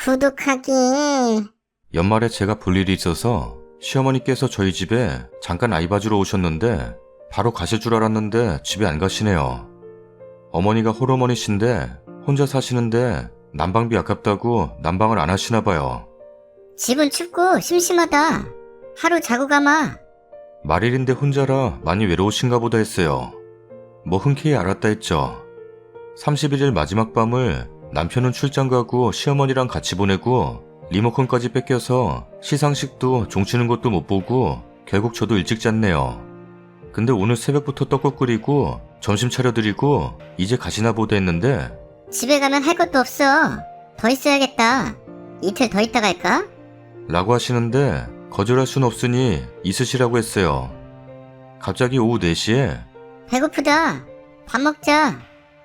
구독하기. 연말에 제가 볼 일이 있어서 시어머니께서 저희 집에 잠깐 아이 봐주러 오셨는데 바로 가실 줄 알았는데 집에 안 가시네요. 어머니가 홀어머니신데 혼자 사시는데 난방비 아깝다고 난방을 안 하시나 봐요. 집은 춥고 심심하다. 하루 자고 가마. 말일인데 혼자라 많이 외로우신가 보다 했어요. 뭐 흔쾌히 알았다 했죠. 31일 마지막 밤을 남편은 출장 가고 시어머니랑 같이 보내고 리모컨까지 뺏겨서 시상식도 종치는 것도 못 보고 결국 저도 일찍 잤네요. 근데 오늘 새벽부터 떡국 끓이고 점심 차려드리고 이제 가시나 보다 했는데 집에 가면 할 것도 없어. 더 있어야겠다. 이틀 더 있다 갈까? 라고 하시는데 거절할 순 없으니 있으시라고 했어요. 갑자기 오후 4시에 배고프다. 밥 먹자.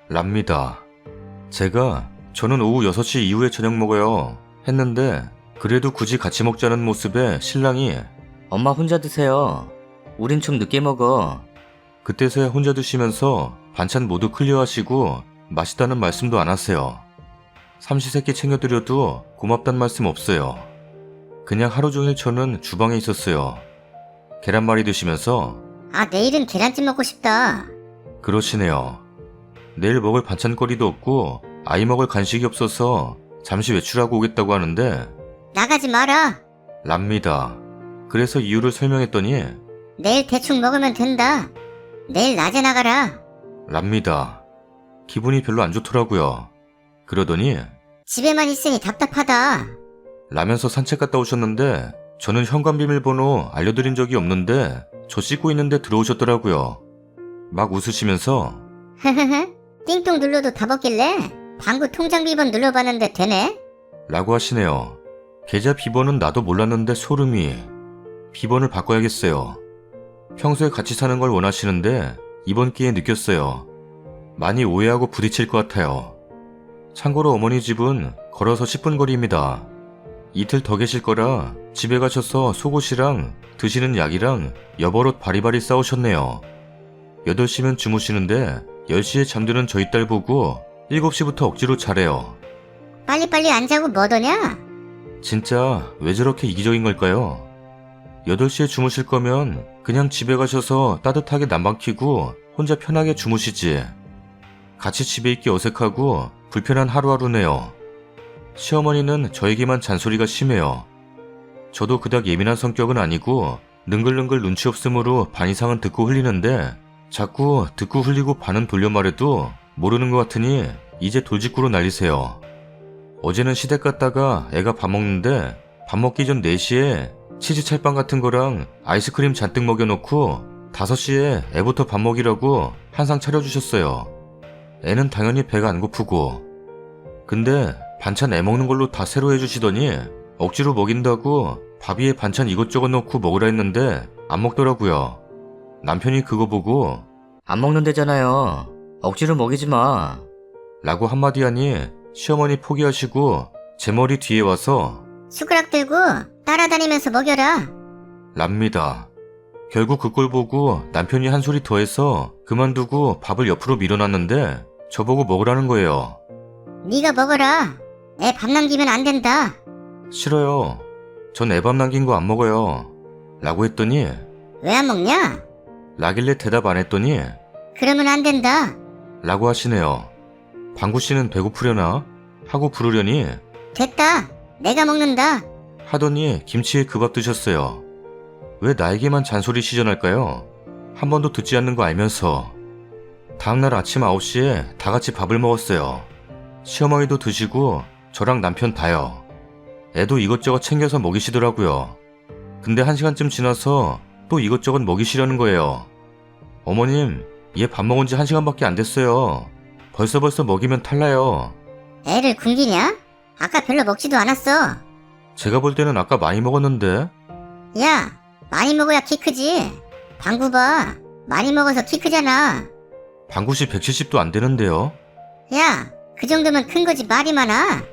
랍니다. 제가 저는 오후 6시 이후에 저녁 먹어요 했는데 그래도 굳이 같이 먹자는 모습에 신랑이 엄마 혼자 드세요. 우린 좀 늦게 먹어. 그때서야 혼자 드시면서 반찬 모두 클리어하시고 맛있다는 말씀도 안 하세요. 삼시세끼 챙겨드려도 고맙단 말씀 없어요. 그냥 하루 종일 저는 주방에 있었어요. 계란말이 드시면서 아, 내일은 계란찜 먹고 싶다. 그러시네요. 내일 먹을 반찬거리도 없고 아이 먹을 간식이 없어서 잠시 외출하고 오겠다고 하는데 나가지 마라. 랍니다. 그래서 이유를 설명했더니 내일 대충 먹으면 된다. 내일 낮에 나가라. 랍니다. 기분이 별로 안 좋더라고요. 그러더니 집에만 있으니 답답하다. 라면서 산책 갔다 오셨는데 저는 현관 비밀번호 알려드린 적이 없는데 저 씻고 있는데 들어오셨더라고요. 막 웃으시면서 흐흐흐. 띵동 눌러도 다 먹길래 방구 통장 비번 눌러봤는데 되네. 라고 하시네요. 계좌 비번은 나도 몰랐는데 소름이. 비번을 바꿔야겠어요. 평소에 같이 사는 걸 원하시는데 이번 기회에 느꼈어요. 많이 오해하고 부딪힐 것 같아요. 참고로 어머니 집은 걸어서 10분 거리입니다. 이틀 더 계실 거라 집에 가셔서 속옷이랑 드시는 약이랑 여벌옷 바리바리 싸우셨네요. 8시면 주무시는데 10시에 잠드는 저희 딸 보고 7시부터 억지로 자래요. 빨리빨리 안 자고 뭐더냐? 진짜 왜 저렇게 이기적인 걸까요? 8시에 주무실 거면 그냥 집에 가셔서 따뜻하게 난방 켜고 혼자 편하게 주무시지. 같이 집에 있기 어색하고 불편한 하루하루네요. 시어머니는 저에게만 잔소리가 심해요. 저도 그닥 예민한 성격은 아니고 능글능글 눈치 없음으로 반 이상은 듣고 흘리는데 자꾸 듣고 흘리고 반은 돌려 말해도 모르는 것 같으니 이제 돌직구로 날리세요. 어제는 시댁 갔다가 애가 밥 먹는데 밥 먹기 전 4시에 치즈 찰빵 같은 거랑 아이스크림 잔뜩 먹여놓고 5시에 애부터 밥 먹이라고 한 상 차려주셨어요. 애는 당연히 배가 안 고프고. 근데 반찬 애 먹는 걸로 다 새로 해주시더니 억지로 먹인다고 밥 위에 반찬 이것저것 넣고 먹으라 했는데 안 먹더라고요. 남편이 그거 보고 안 먹는데잖아요. 억지로 먹이지 마. 라고 한마디 하니 시어머니 포기하시고 제 머리 뒤에 와서 숟가락 들고 따라다니면서 먹여라. 랍니다. 결국 그 꼴 보고 남편이 한 소리 더 해서 그만두고 밥을 옆으로 밀어놨는데 저보고 먹으라는 거예요. 네가 먹어라. 애 밥 남기면 안 된다. 싫어요. 전 애 밥 남긴 거 안 먹어요. 라고 했더니 왜 안 먹냐? 라길래 대답 안 했더니 그러면 안 된다. 라고 하시네요. 방구씨는 배고프려나? 하고 부르려니 됐다. 내가 먹는다. 하더니 김치에 그 밥 드셨어요. 왜 나에게만 잔소리 시전할까요? 한 번도 듣지 않는 거 알면서. 다음날 아침 9시에 다 같이 밥을 먹었어요. 시어머니도 드시고 저랑 남편 다요. 애도 이것저것 챙겨서 먹이시더라고요. 근데 1시간쯤 지나서 또 이것저것 먹이시려는 거예요. 어머님, 얘 밥 먹은 지 1시간밖에 안 됐어요. 벌써 먹이면 탈나요. 애를 굶기냐? 아까 별로 먹지도 않았어. 제가 볼 때는 아까 많이 먹었는데. 야, 많이 먹어야 키 크지. 방구 봐. 많이 먹어서 키 크잖아. 방구씨 170도 안 되는데요. 야, 그 정도면 큰 거지 말이 많아.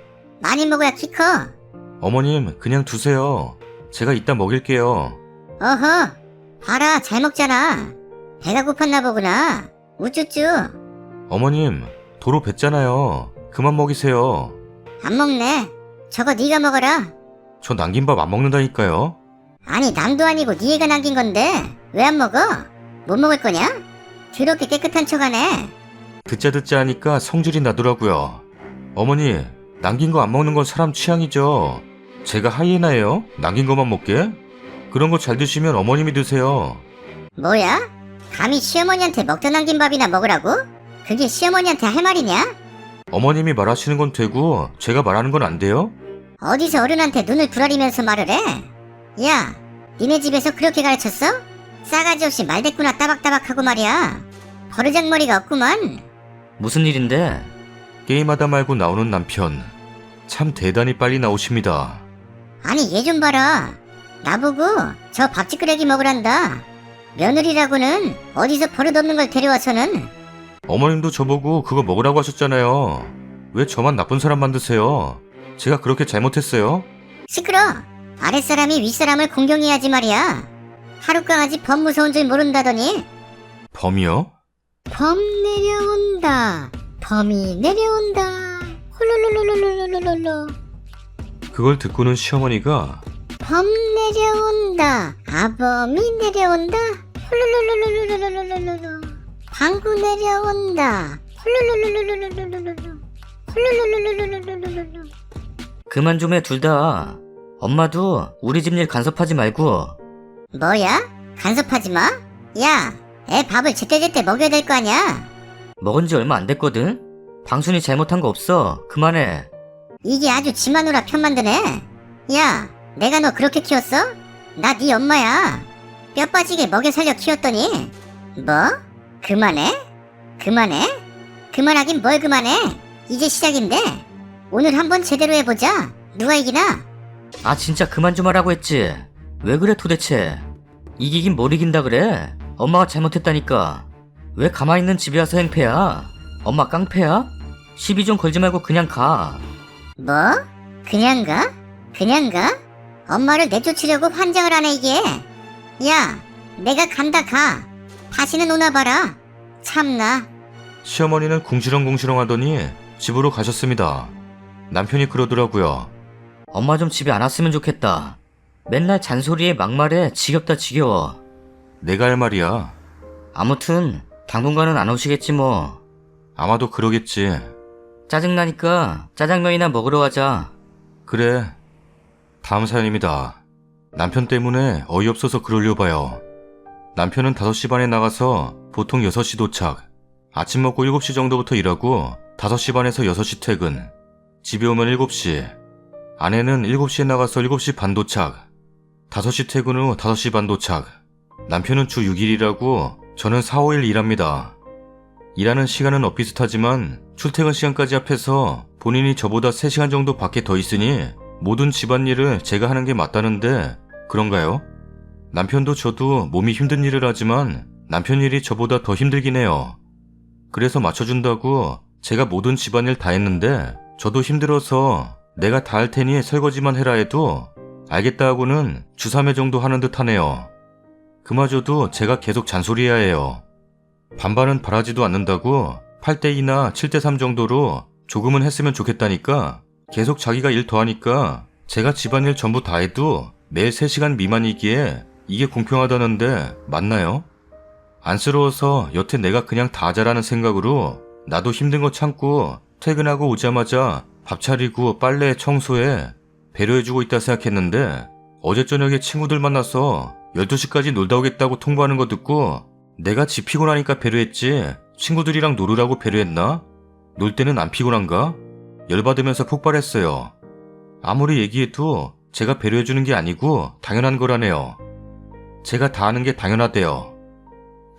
많이 먹어야 키 커. 어머님, 그냥 두세요. 제가 이따 먹일게요. 어허, 봐라, 잘 먹잖아. 배가 고팠나 보구나. 우쭈쭈. 어머님, 도로 뱉잖아요. 그만 먹이세요. 안 먹네. 저거 네가 먹어라. 저 남긴 밥 안 먹는다니까요. 아니 남도 아니고 네 애가 남긴 건데 왜 안 먹어? 못 먹을 거냐? 더럽게 깨끗한 척하네. 듣자 하니까 성질이 나더라고요. 어머니, 남긴 거 안 먹는 건 사람 취향이죠. 제가 하이에나예요? 남긴 것만 먹게? 그런 거 잘 드시면 어머님이 드세요. 뭐야? 감히 시어머니한테 먹다 남긴 밥이나 먹으라고? 그게 시어머니한테 할 말이냐? 어머님이 말하시는 건 되고 제가 말하는 건 안 돼요? 어디서 어른한테 눈을 부라리면서 말을 해? 야, 니네 집에서 그렇게 가르쳤어? 싸가지 없이 말대꾸나 따박따박하고 말이야. 버르장머리가 없구만. 무슨 일인데? 게임하다 말고 나오는 남편. 참 대단히 빨리 나오십니다. 아니 얘 좀 봐라. 나보고 저 밥집 끓여기 먹으란다. 며느리라고는 어디서 버릇없는 걸 데려와서는. 어머님도 저보고 그거 먹으라고 하셨잖아요. 왜 저만 나쁜 사람 만드세요? 제가 그렇게 잘못했어요? 시끄러. 아랫사람이 윗사람을 공경해야지 말이야. 하룻강아지 범 무서운 줄 모른다더니. 범이요? 범 내려온다. 범이 내려온다. 홀로로로로로로로로. 그걸 듣고는 시어머니가 범 내려온다. 아범이 내려온다. 홀로로로로로로로로로. 방구 내려온다. 홀로로로로로로로로. 홀로로로로로로로로. 그만 좀 해, 둘 다. 엄마도 우리 집 일 간섭하지 말고. 뭐야? 간섭하지 마? 야, 애 밥을 제때제때 먹여야 될 거 아냐? 먹은 지 얼마 안 됐거든? 방순이 잘못한 거 없어. 그만해. 이게 아주 지 마누라 편 만드네. 야, 내가 너 그렇게 키웠어? 나 네 엄마야. 뼈 빠지게 먹여 살려 키웠더니. 뭐? 그만해? 그만해? 그만하긴 뭘 그만해? 이제 시작인데. 오늘 한번 제대로 해보자. 누가 이기나? 아, 진짜 그만 좀 하라고 했지. 왜 그래 도대체? 이기긴 뭘 이긴다 그래? 엄마가 잘못했다니까. 왜 가만히 있는 집에 와서 행패야? 엄마 깡패야? 시비 좀 걸지 말고 그냥 가. 뭐? 그냥 가? 그냥 가? 엄마를 내쫓으려고 환장을 하네 이게. 야, 내가 간다 가. 다시는 오나 봐라. 참나. 시어머니는 궁시렁궁시렁 하더니 집으로 가셨습니다. 남편이 그러더라고요. 엄마 좀 집에 안 왔으면 좋겠다. 맨날 잔소리에 막말에 지겹다 지겨워. 내가 할 말이야. 아무튼 당분간은 안 오시겠지 뭐. 아마도 그러겠지. 짜증나니까 짜장면이나 먹으러 가자. 그래. 다음 사연입니다. 남편 때문에 어이없어서 그러려 봐요. 남편은 5시 반에 나가서 보통 6시 도착. 아침 먹고 7시 정도부터 일하고 5시 반에서 6시 퇴근. 집에 오면 7시. 아내는 7시에 나가서 7시 반 도착. 5시 퇴근 후 5시 반 도착. 남편은 주 6일이라고 저는 4, 5일 일합니다. 일하는 시간은 엇비슷하지만 출퇴근 시간까지 합해서 본인이 저보다 3시간 정도 밖에 더 있으니 모든 집안일을 제가 하는 게 맞다는데 그런가요? 남편도 저도 몸이 힘든 일을 하지만 남편 일이 저보다 더 힘들긴 해요. 그래서 맞춰준다고 제가 모든 집안일 다 했는데 저도 힘들어서 내가 다 할 테니 설거지만 해라 해도 알겠다 하고는 주 3회 정도 하는 듯 하네요. 그마저도 제가 계속 잔소리해야 해요. 반반은 바라지도 않는다고 8대2나 7대3 정도로 조금은 했으면 좋겠다니까 계속 자기가 일 더하니까 제가 집안일 전부 다 해도 매일 3시간 미만이기에 이게 공평하다는데 맞나요? 안쓰러워서 여태 내가 그냥 다 잘하는 생각으로 나도 힘든 거 참고 퇴근하고 오자마자 밥 차리고 빨래 청소해 배려해주고 있다 생각했는데 어제 저녁에 친구들 만나서 12시까지 놀다 오겠다고 통보하는 거 듣고 내가 지 피곤하니까 배려했지 친구들이랑 놀으라고 배려했나? 놀 때는 안 피곤한가? 열받으면서 폭발했어요. 아무리 얘기해도 제가 배려해주는 게 아니고 당연한 거라네요. 제가 다 하는 게 당연하대요.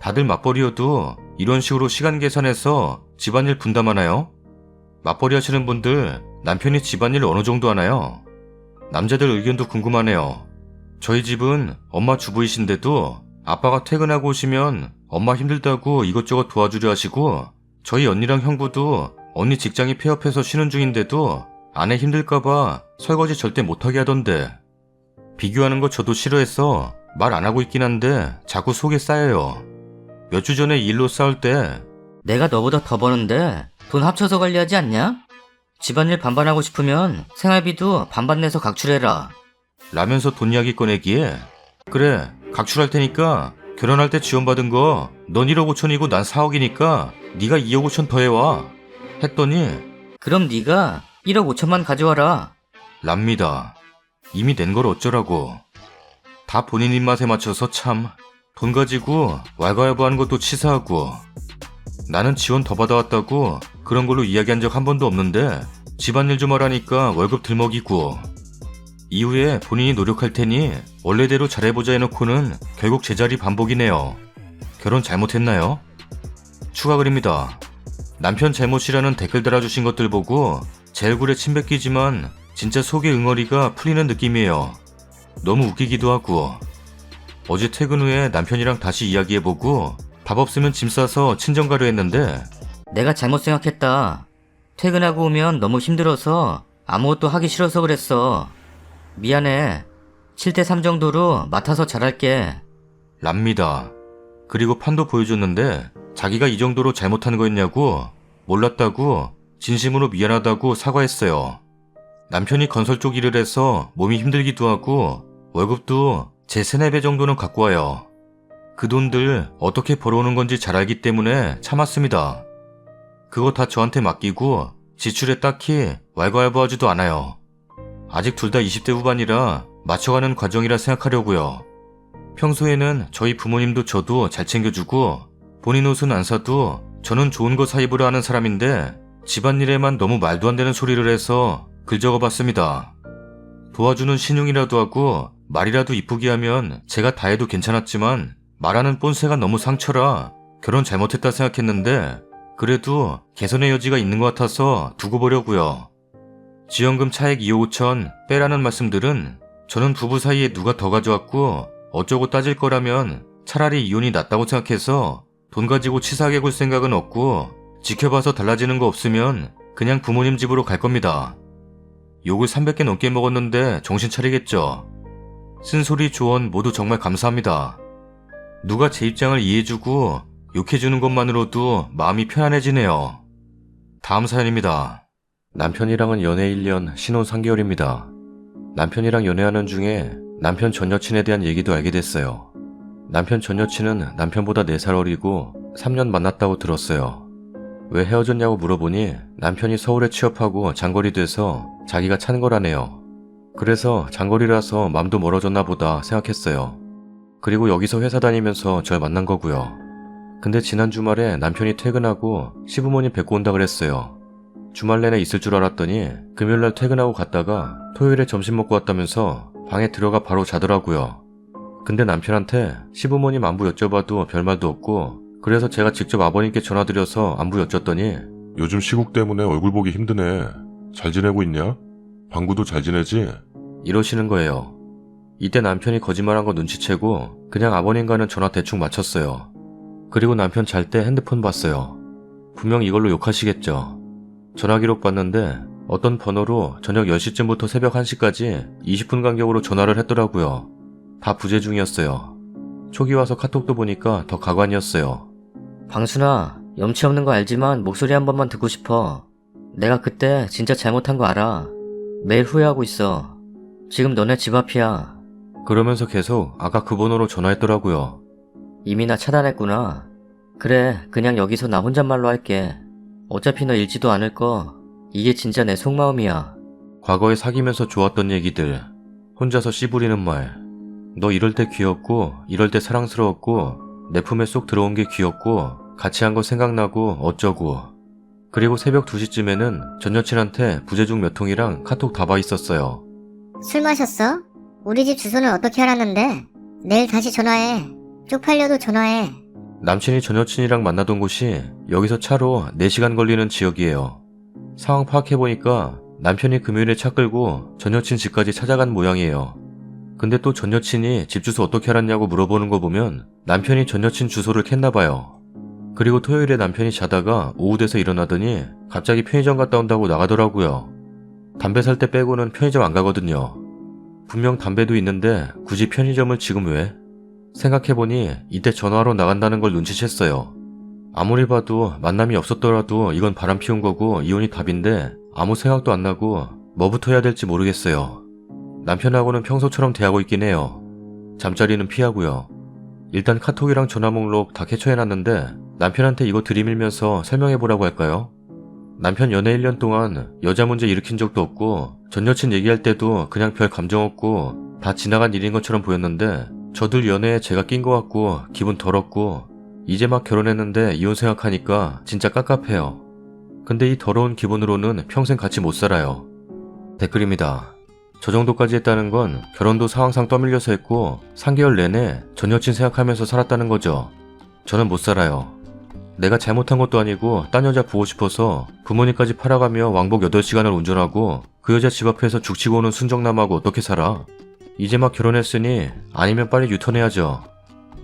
다들 맞벌이여도 이런 식으로 시간 계산해서 집안일 분담하나요? 맞벌이 하시는 분들 남편이 집안일 어느 정도 하나요? 남자들 의견도 궁금하네요. 저희 집은 엄마 주부이신데도 아빠가 퇴근하고 오시면 엄마 힘들다고 이것저것 도와주려 하시고 저희 언니랑 형부도 언니 직장이 폐업해서 쉬는 중인데도 아내 힘들까봐 설거지 절대 못하게 하던데 비교하는 거 저도 싫어해서 말 안 하고 있긴 한데 자꾸 속에 쌓여요. 몇 주 전에 이 일로 싸울 때 내가 너보다 더 버는데 돈 합쳐서 관리하지 않냐? 집안일 반반하고 싶으면 생활비도 반반 내서 각출해라. 라면서 돈 이야기 꺼내기에 그래 각출할 테니까 결혼할 때 지원받은 거 넌 1억 5천이고 난 4억이니까 네가 2억 5천 더해와 했더니 그럼 네가 1억 5천만 가져와라. 랍니다. 이미 낸 걸 어쩌라고. 다 본인 입맛에 맞춰서 참 돈 가지고 왈가왈부하는 것도 치사하고. 나는 지원 더 받아왔다고 그런 걸로 이야기한 적 한 번도 없는데 집안일 좀 하라니까 월급 들먹이고. 이후에 본인이 노력할 테니 원래대로 잘해보자 해놓고는 결국 제자리 반복이네요. 결혼 잘못했나요? 추가 글입니다. 남편 잘못이라는 댓글 달아주신 것들 보고 제 얼굴에 침 뱉기지만 진짜 속의 응어리가 풀리는 느낌이에요. 너무 웃기기도 하고. 어제 퇴근 후에 남편이랑 다시 이야기해보고 밥 없으면 짐 싸서 친정 가려 했는데 내가 잘못 생각했다. 퇴근하고 오면 너무 힘들어서 아무것도 하기 싫어서 그랬어. 미안해. 7대3 정도로 맡아서 잘할게. 랍니다. 그리고 판도 보여줬는데 자기가 이 정도로 잘못한 거였냐고 몰랐다고 진심으로 미안하다고 사과했어요. 남편이 건설 쪽 일을 해서 몸이 힘들기도 하고 월급도 제 3-4배 정도는 갖고 와요. 그 돈들 어떻게 벌어오는 건지 잘 알기 때문에 참았습니다. 그거 다 저한테 맡기고 지출에 딱히 왈가왈부하지도 않아요. 아직 둘 다 20대 후반이라 맞춰가는 과정이라 생각하려고요. 평소에는 저희 부모님도 저도 잘 챙겨주고 본인 옷은 안 사도 저는 좋은 거 사 입으려 하는 사람인데 집안일에만 너무 말도 안 되는 소리를 해서 글 적어봤습니다. 도와주는 신용이라도 하고 말이라도 이쁘게 하면 제가 다 해도 괜찮았지만 말하는 꼰세가 너무 상처라 결혼 잘못했다 생각했는데 그래도 개선의 여지가 있는 것 같아서 두고 보려고요. 지원금 차액 2억 5천 빼라는 말씀들은 저는 부부 사이에 누가 더 가져왔고 어쩌고 따질 거라면 차라리 이혼이 낫다고 생각해서 돈 가지고 치사하게 굴 생각은 없고 지켜봐서 달라지는 거 없으면 그냥 부모님 집으로 갈 겁니다. 욕을 300개 넘게 먹었는데 정신 차리겠죠. 쓴소리 조언 모두 정말 감사합니다. 누가 제 입장을 이해해주고 욕해주는 것만으로도 마음이 편안해지네요. 다음 사연입니다. 남편이랑은 연애 1년, 신혼 3개월입니다. 남편이랑 연애하는 중에 남편 전 여친에 대한 얘기도 알게 됐어요. 남편 전 여친은 남편보다 4살 어리고 3년 만났다고 들었어요. 왜 헤어졌냐고 물어보니 남편이 서울에 취업하고 장거리 돼서 자기가 찬 거라네요. 그래서 장거리라서 맘도 멀어졌나 보다 생각했어요. 그리고 여기서 회사 다니면서 절 만난 거고요. 근데 지난 주말에 남편이 퇴근하고 시부모님 뵙고 온다 그랬어요. 주말 내내 있을 줄 알았더니 금요일날 퇴근하고 갔다가 토요일에 점심 먹고 왔다면서 방에 들어가 바로 자더라고요. 근데 남편한테 시부모님 안부 여쭤봐도 별말도 없고 그래서 제가 직접 아버님께 전화드려서 안부 여쭸더니 요즘 시국 때문에 얼굴 보기 힘드네. 잘 지내고 있냐? 방구도 잘 지내지? 이러시는 거예요. 이때 남편이 거짓말한 거 눈치채고 그냥 아버님과는 전화 대충 마쳤어요. 그리고 남편 잘 때 핸드폰 봤어요. 분명 이걸로 욕하시겠죠. 전화 기록 봤는데 어떤 번호로 저녁 10시쯤부터 새벽 1시까지 20분 간격으로 전화를 했더라고요. 다 부재 중이었어요. 초기 와서 카톡도 보니까 더 가관이었어요. 방순아, 염치 없는 거 알지만 목소리 한 번만 듣고 싶어. 내가 그때 진짜 잘못한 거 알아. 매일 후회하고 있어. 지금 너네 집 앞이야. 그러면서 계속 아까 그 번호로 전화했더라고요. 이미 나 차단했구나. 그래, 그냥 여기서 나 혼잣말로 할게. 어차피 너 읽지도 않을 거. 이게 진짜 내 속마음이야. 과거에 사귀면서 좋았던 얘기들, 혼자서 씨부리는 말. 너 이럴 때 귀엽고 이럴 때 사랑스러웠고 내 품에 쏙 들어온 게 귀엽고 같이 한 거 생각나고 어쩌고. 그리고 새벽 2시쯤에는 전 여친한테 부재중 몇 통이랑 카톡 다 봐 있었어요. 술 마셨어? 우리 집 주소는 어떻게 알았는데? 내일 다시 전화해. 쪽팔려도 전화해. 남친이 전 여친이랑 만나던 곳이 여기서 차로 4시간 걸리는 지역이에요. 상황 파악해보니까 남편이 금요일에 차 끌고 전 여친 집까지 찾아간 모양이에요. 근데 또 전 여친이 집 주소 어떻게 알았냐고 물어보는 거 보면 남편이 전 여친 주소를 캤나봐요. 그리고 토요일에 남편이 자다가 오후 돼서 일어나더니 갑자기 편의점 갔다 온다고 나가더라고요. 담배 살 때 빼고는 편의점 안 가거든요. 분명 담배도 있는데 굳이 편의점을 지금 왜? 생각해보니 이때 전화하러 나간다는 걸 눈치챘어요. 아무리 봐도 만남이 없었더라도 이건 바람 피운 거고 이혼이 답인데 아무 생각도 안 나고 뭐부터 해야 될지 모르겠어요. 남편하고는 평소처럼 대하고 있긴 해요. 잠자리는 피하고요. 일단 카톡이랑 전화 목록 다 캡처해놨는데 남편한테 이거 들이밀면서 설명해보라고 할까요? 남편 연애 1년 동안 여자 문제 일으킨 적도 없고 전 여친 얘기할 때도 그냥 별 감정 없고 다 지나간 일인 것처럼 보였는데 저들 연애에 제가 낀 것 같고 기분 더럽고 이제 막 결혼했는데 이혼 생각하니까 진짜 깝깝해요. 근데 이 더러운 기분으로는 평생 같이 못 살아요. 댓글입니다. 저 정도까지 했다는 건 결혼도 상황상 떠밀려서 했고 3개월 내내 전 여친 생각하면서 살았다는 거죠. 저는 못 살아요. 내가 잘못한 것도 아니고 딴 여자 보고 싶어서 부모님까지 팔아가며 왕복 8시간을 운전하고 그 여자 집 앞에서 죽치고 오는 순정남하고 어떻게 살아? 이제 막 결혼했으니 아니면 빨리 유턴해야죠.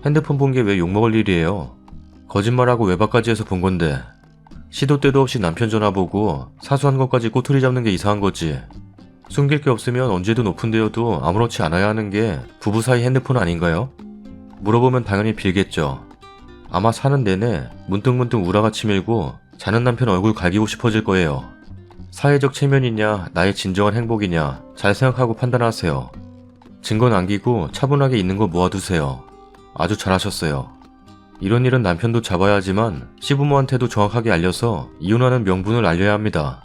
핸드폰 본 게 왜 욕먹을 일이에요. 거짓말하고 외박까지 해서 본 건데 시도 때도 없이 남편 전화 보고 사소한 것까지 꼬투리 잡는 게 이상한 거지. 숨길 게 없으면 언제든 오픈되어도 아무렇지 않아야 하는 게 부부 사이 핸드폰 아닌가요? 물어보면 당연히 빌겠죠. 아마 사는 내내 문득문득 우라가 치밀고 자는 남편 얼굴 갈기고 싶어질 거예요. 사회적 체면이냐 나의 진정한 행복이냐 잘 생각하고 판단하세요. 증거 남기고 차분하게 있는 거 모아두세요. 아주 잘하셨어요. 이런 일은 남편도 잡아야 하지만 시부모한테도 정확하게 알려서 이혼하는 명분을 알려야 합니다.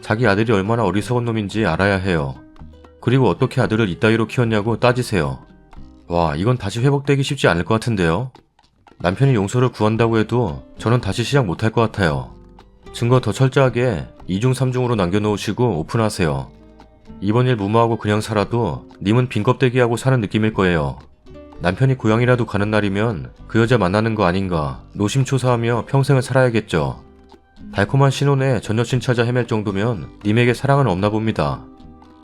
자기 아들이 얼마나 어리석은 놈인지 알아야 해요. 그리고 어떻게 아들을 이따위로 키웠냐고 따지세요. 와, 이건 다시 회복되기 쉽지 않을 것 같은데요. 남편이 용서를 구한다고 해도 저는 다시 시작 못할 것 같아요. 증거 더 철저하게 2중 3중으로 남겨놓으시고 오픈하세요. 이번 일 무마하고 그냥 살아도 님은 빈 껍데기하고 사는 느낌일 거예요. 남편이 고향이라도 가는 날이면 그 여자 만나는 거 아닌가 노심초사하며 평생을 살아야겠죠. 달콤한 신혼에 전 여친 찾아 헤맬 정도면 님에게 사랑은 없나 봅니다.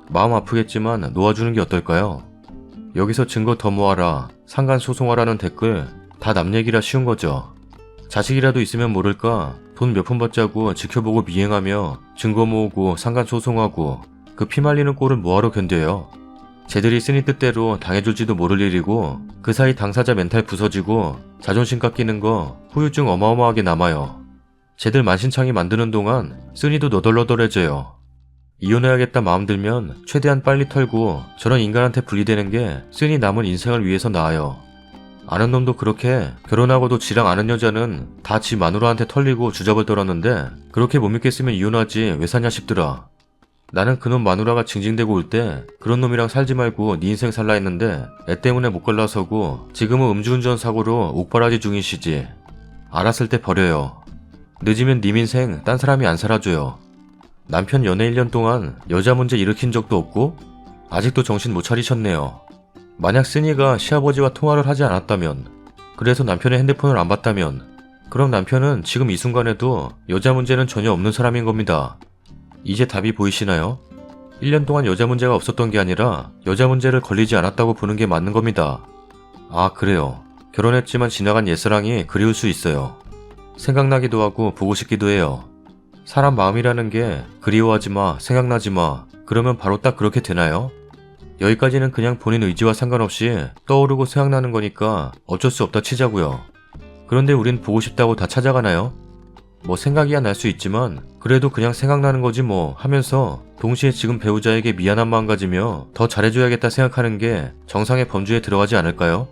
마음 아프겠지만 놓아주는 게 어떨까요? 여기서 증거 더 모아라, 상간 소송하라는 댓글 다 남 얘기라 쉬운 거죠. 자식이라도 있으면 모를까 돈 몇 푼 받자고 지켜보고 미행하며 증거 모으고 상간 소송하고 그 피말리는 꼴을 뭐하러 견뎌요. 쟤들이 쓰니 뜻대로 당해줄지도 모를 일이고 그 사이 당사자 멘탈 부서지고 자존심 깎이는 거 후유증 어마어마하게 남아요. 쟤들 만신창이 만드는 동안 쓰니도 너덜너덜해져요. 이혼해야겠다 마음 들면 최대한 빨리 털고 저런 인간한테 분리되는 게 쓰니 남은 인생을 위해서 나아요. 아는 놈도 그렇게 결혼하고도 지랑 아는 여자는 다 지 마누라한테 털리고 주접을 떨었는데 그렇게 못 믿겠으면 이혼하지 왜 사냐 싶더라. 나는 그놈 마누라가 징징대고 올 때 그런 놈이랑 살지 말고 네 인생 살라 했는데 애 때문에 못 갈라서고 지금은 음주운전 사고로 옥바라지 중이시지. 알았을 때 버려요. 늦으면 님 인생 딴 사람이 안 살아줘요. 남편 연애 1년 동안 여자 문제 일으킨 적도 없고 아직도 정신 못 차리셨네요. 만약 쓰니가 시아버지와 통화를 하지 않았다면, 그래서 남편의 핸드폰을 안 봤다면, 그럼 남편은 지금 이 순간에도 여자 문제는 전혀 없는 사람인 겁니다. 이제 답이 보이시나요? 1년 동안 여자 문제가 없었던 게 아니라 여자 문제를 걸리지 않았다고 보는 게 맞는 겁니다. 아, 그래요. 결혼했지만 지나간 옛사랑이 그리울 수 있어요. 생각나기도 하고 보고 싶기도 해요. 사람 마음이라는 게 그리워하지 마, 생각나지 마, 그러면 바로 딱 그렇게 되나요? 여기까지는 그냥 본인 의지와 상관없이 떠오르고 생각나는 거니까 어쩔 수 없다 치자고요. 그런데 우린 보고 싶다고 다 찾아가나요? 뭐 생각이야 날 수 있지만 그래도 그냥 생각나는 거지 뭐 하면서 동시에 지금 배우자에게 미안한 마음 가지며 더 잘해줘야겠다 생각하는 게 정상의 범주에 들어가지 않을까요?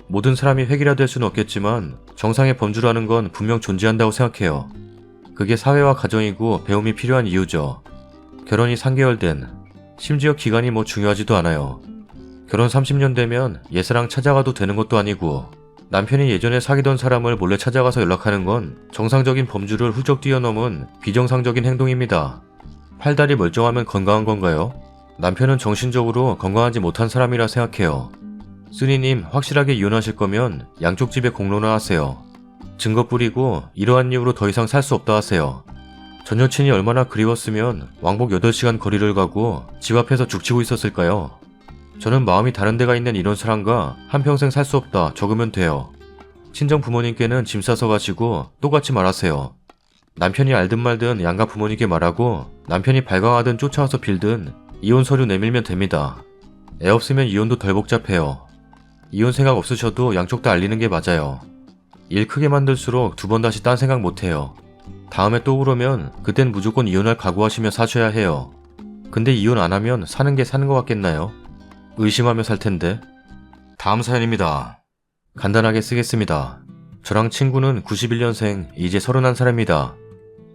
모든 사람이 획일화 될 수는 없겠지만 정상의 범주라는 건 분명 존재한다고 생각해요. 그게 사회와 가정이고 배움이 필요한 이유죠. 결혼이 3개월 된, 심지어 기간이 뭐 중요하지도 않아요. 결혼 30년 되면 옛사랑 찾아가도 되는 것도 아니고 남편이 예전에 사귀던 사람을 몰래 찾아가서 연락하는 건 정상적인 범주를 훌쩍 뛰어넘은 비정상적인 행동입니다. 팔다리 멀쩡하면 건강한 건가요? 남편은 정신적으로 건강하지 못한 사람이라 생각해요. 쓰니님, 확실하게 이혼하실 거면 양쪽 집에 공론화 하세요. 증거 뿌리고 이러한 이유로 더 이상 살 수 없다 하세요. 전 여친이 얼마나 그리웠으면 왕복 8시간 거리를 가고 집 앞에서 죽치고 있었을까요? 저는 마음이 다른 데가 있는 이런 사람과 한평생 살 수 없다 적으면 돼요. 친정 부모님께는 짐 싸서 가시고 똑같이 말하세요. 남편이 알든 말든 양가 부모님께 말하고 남편이 발광하든 쫓아와서 빌든 이혼 서류 내밀면 됩니다. 애 없으면 이혼도 덜 복잡해요. 이혼 생각 없으셔도 양쪽 다 알리는 게 맞아요. 일 크게 만들수록 두 번 다시 딴 생각 못해요. 다음에 또 그러면 그땐 무조건 이혼할 각오하시며 사셔야 해요. 근데 이혼 안 하면 사는 게 사는 것 같겠나요? 의심하며 살 텐데. 다음 사연입니다. 간단하게 쓰겠습니다. 저랑 친구는 91년생, 이제 31살입니다.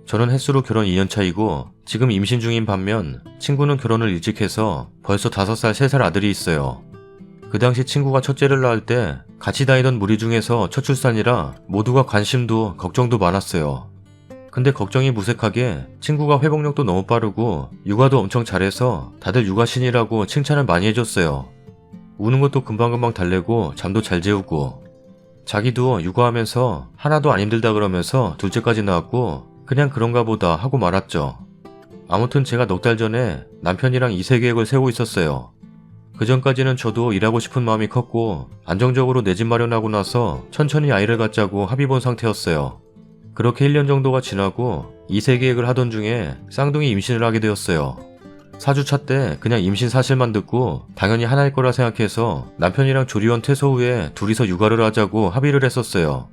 저는 햇수로 결혼 2년 차이고 지금 임신 중인 반면 친구는 결혼을 일찍 해서 벌써 5살, 3살 아들이 있어요. 그 당시 친구가 첫째를 낳을 때 같이 다니던 무리 중에서 첫 출산이라 모두가 관심도 걱정도 많았어요. 근데 걱정이 무색하게 친구가 회복력도 너무 빠르고 육아도 엄청 잘해서 다들 육아신이라고 칭찬을 많이 해줬어요. 우는 것도 금방금방 달래고 잠도 잘 재우고 자기도 육아하면서 하나도 안 힘들다 그러면서 둘째까지 낳았고 그냥 그런가 보다 하고 말았죠. 아무튼 제가 넉 달 전에 남편이랑 이세 계획을 세우고 있었어요. 그 전까지는 저도 일하고 싶은 마음이 컸고 안정적으로 내 집 마련하고 나서 천천히 아이를 갖자고 합의 본 상태였어요. 그렇게 1년 정도가 지나고 이세 계획을 하던 중에 쌍둥이 임신을 하게 되었어요. 4주차 때 그냥 임신 사실만 듣고 당연히 하나일 거라 생각해서 남편이랑 조리원 퇴소 후에 둘이서 육아를 하자고 합의를 했었어요.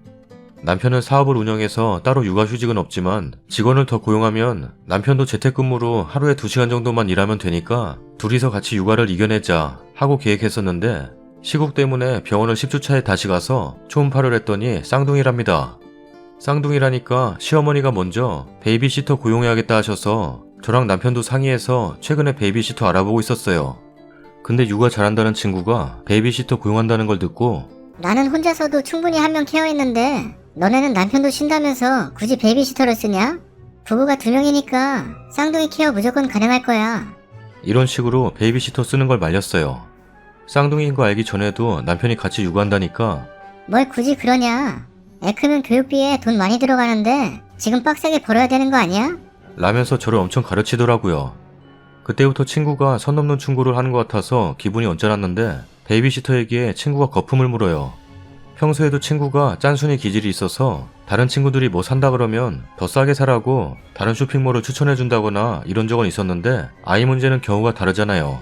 남편은 사업을 운영해서 따로 육아휴직은 없지만 직원을 더 고용하면 남편도 재택근무로 하루에 2시간 정도만 일하면 되니까 둘이서 같이 육아를 이겨내자 하고 계획했었는데 시국 때문에 병원을 10주차에 다시 가서 초음파를 했더니 쌍둥이랍니다. 쌍둥이라니까 시어머니가 먼저 베이비시터 고용해야겠다 하셔서 저랑 남편도 상의해서 최근에 베이비시터 알아보고 있었어요. 근데 육아 잘한다는 친구가 베이비시터 고용한다는 걸 듣고 나는 혼자서도 충분히 한 명 케어했는데 너네는 남편도 쉰다면서 굳이 베이비시터를 쓰냐? 부부가 2명이니까 쌍둥이 케어 무조건 가능할 거야. 이런 식으로 베이비시터 쓰는 걸 말렸어요. 쌍둥이인 거 알기 전에도 남편이 같이 육아한다니까 뭘 굳이 그러냐? 애 크면 교육비에 돈 많이 들어가는데 지금 빡세게 벌어야 되는 거 아니야? 라면서 저를 엄청 가르치더라고요. 그때부터 친구가 선 넘는 충고를 하는 것 같아서 기분이 언짢았는데 베이비시터 얘기에 친구가 거품을 물어요. 평소에도 친구가 짠순이 기질이 있어서 다른 친구들이 뭐 산다 그러면 더 싸게 사라고 다른 쇼핑몰을 추천해준다거나 이런 적은 있었는데 아이 문제는 경우가 다르잖아요.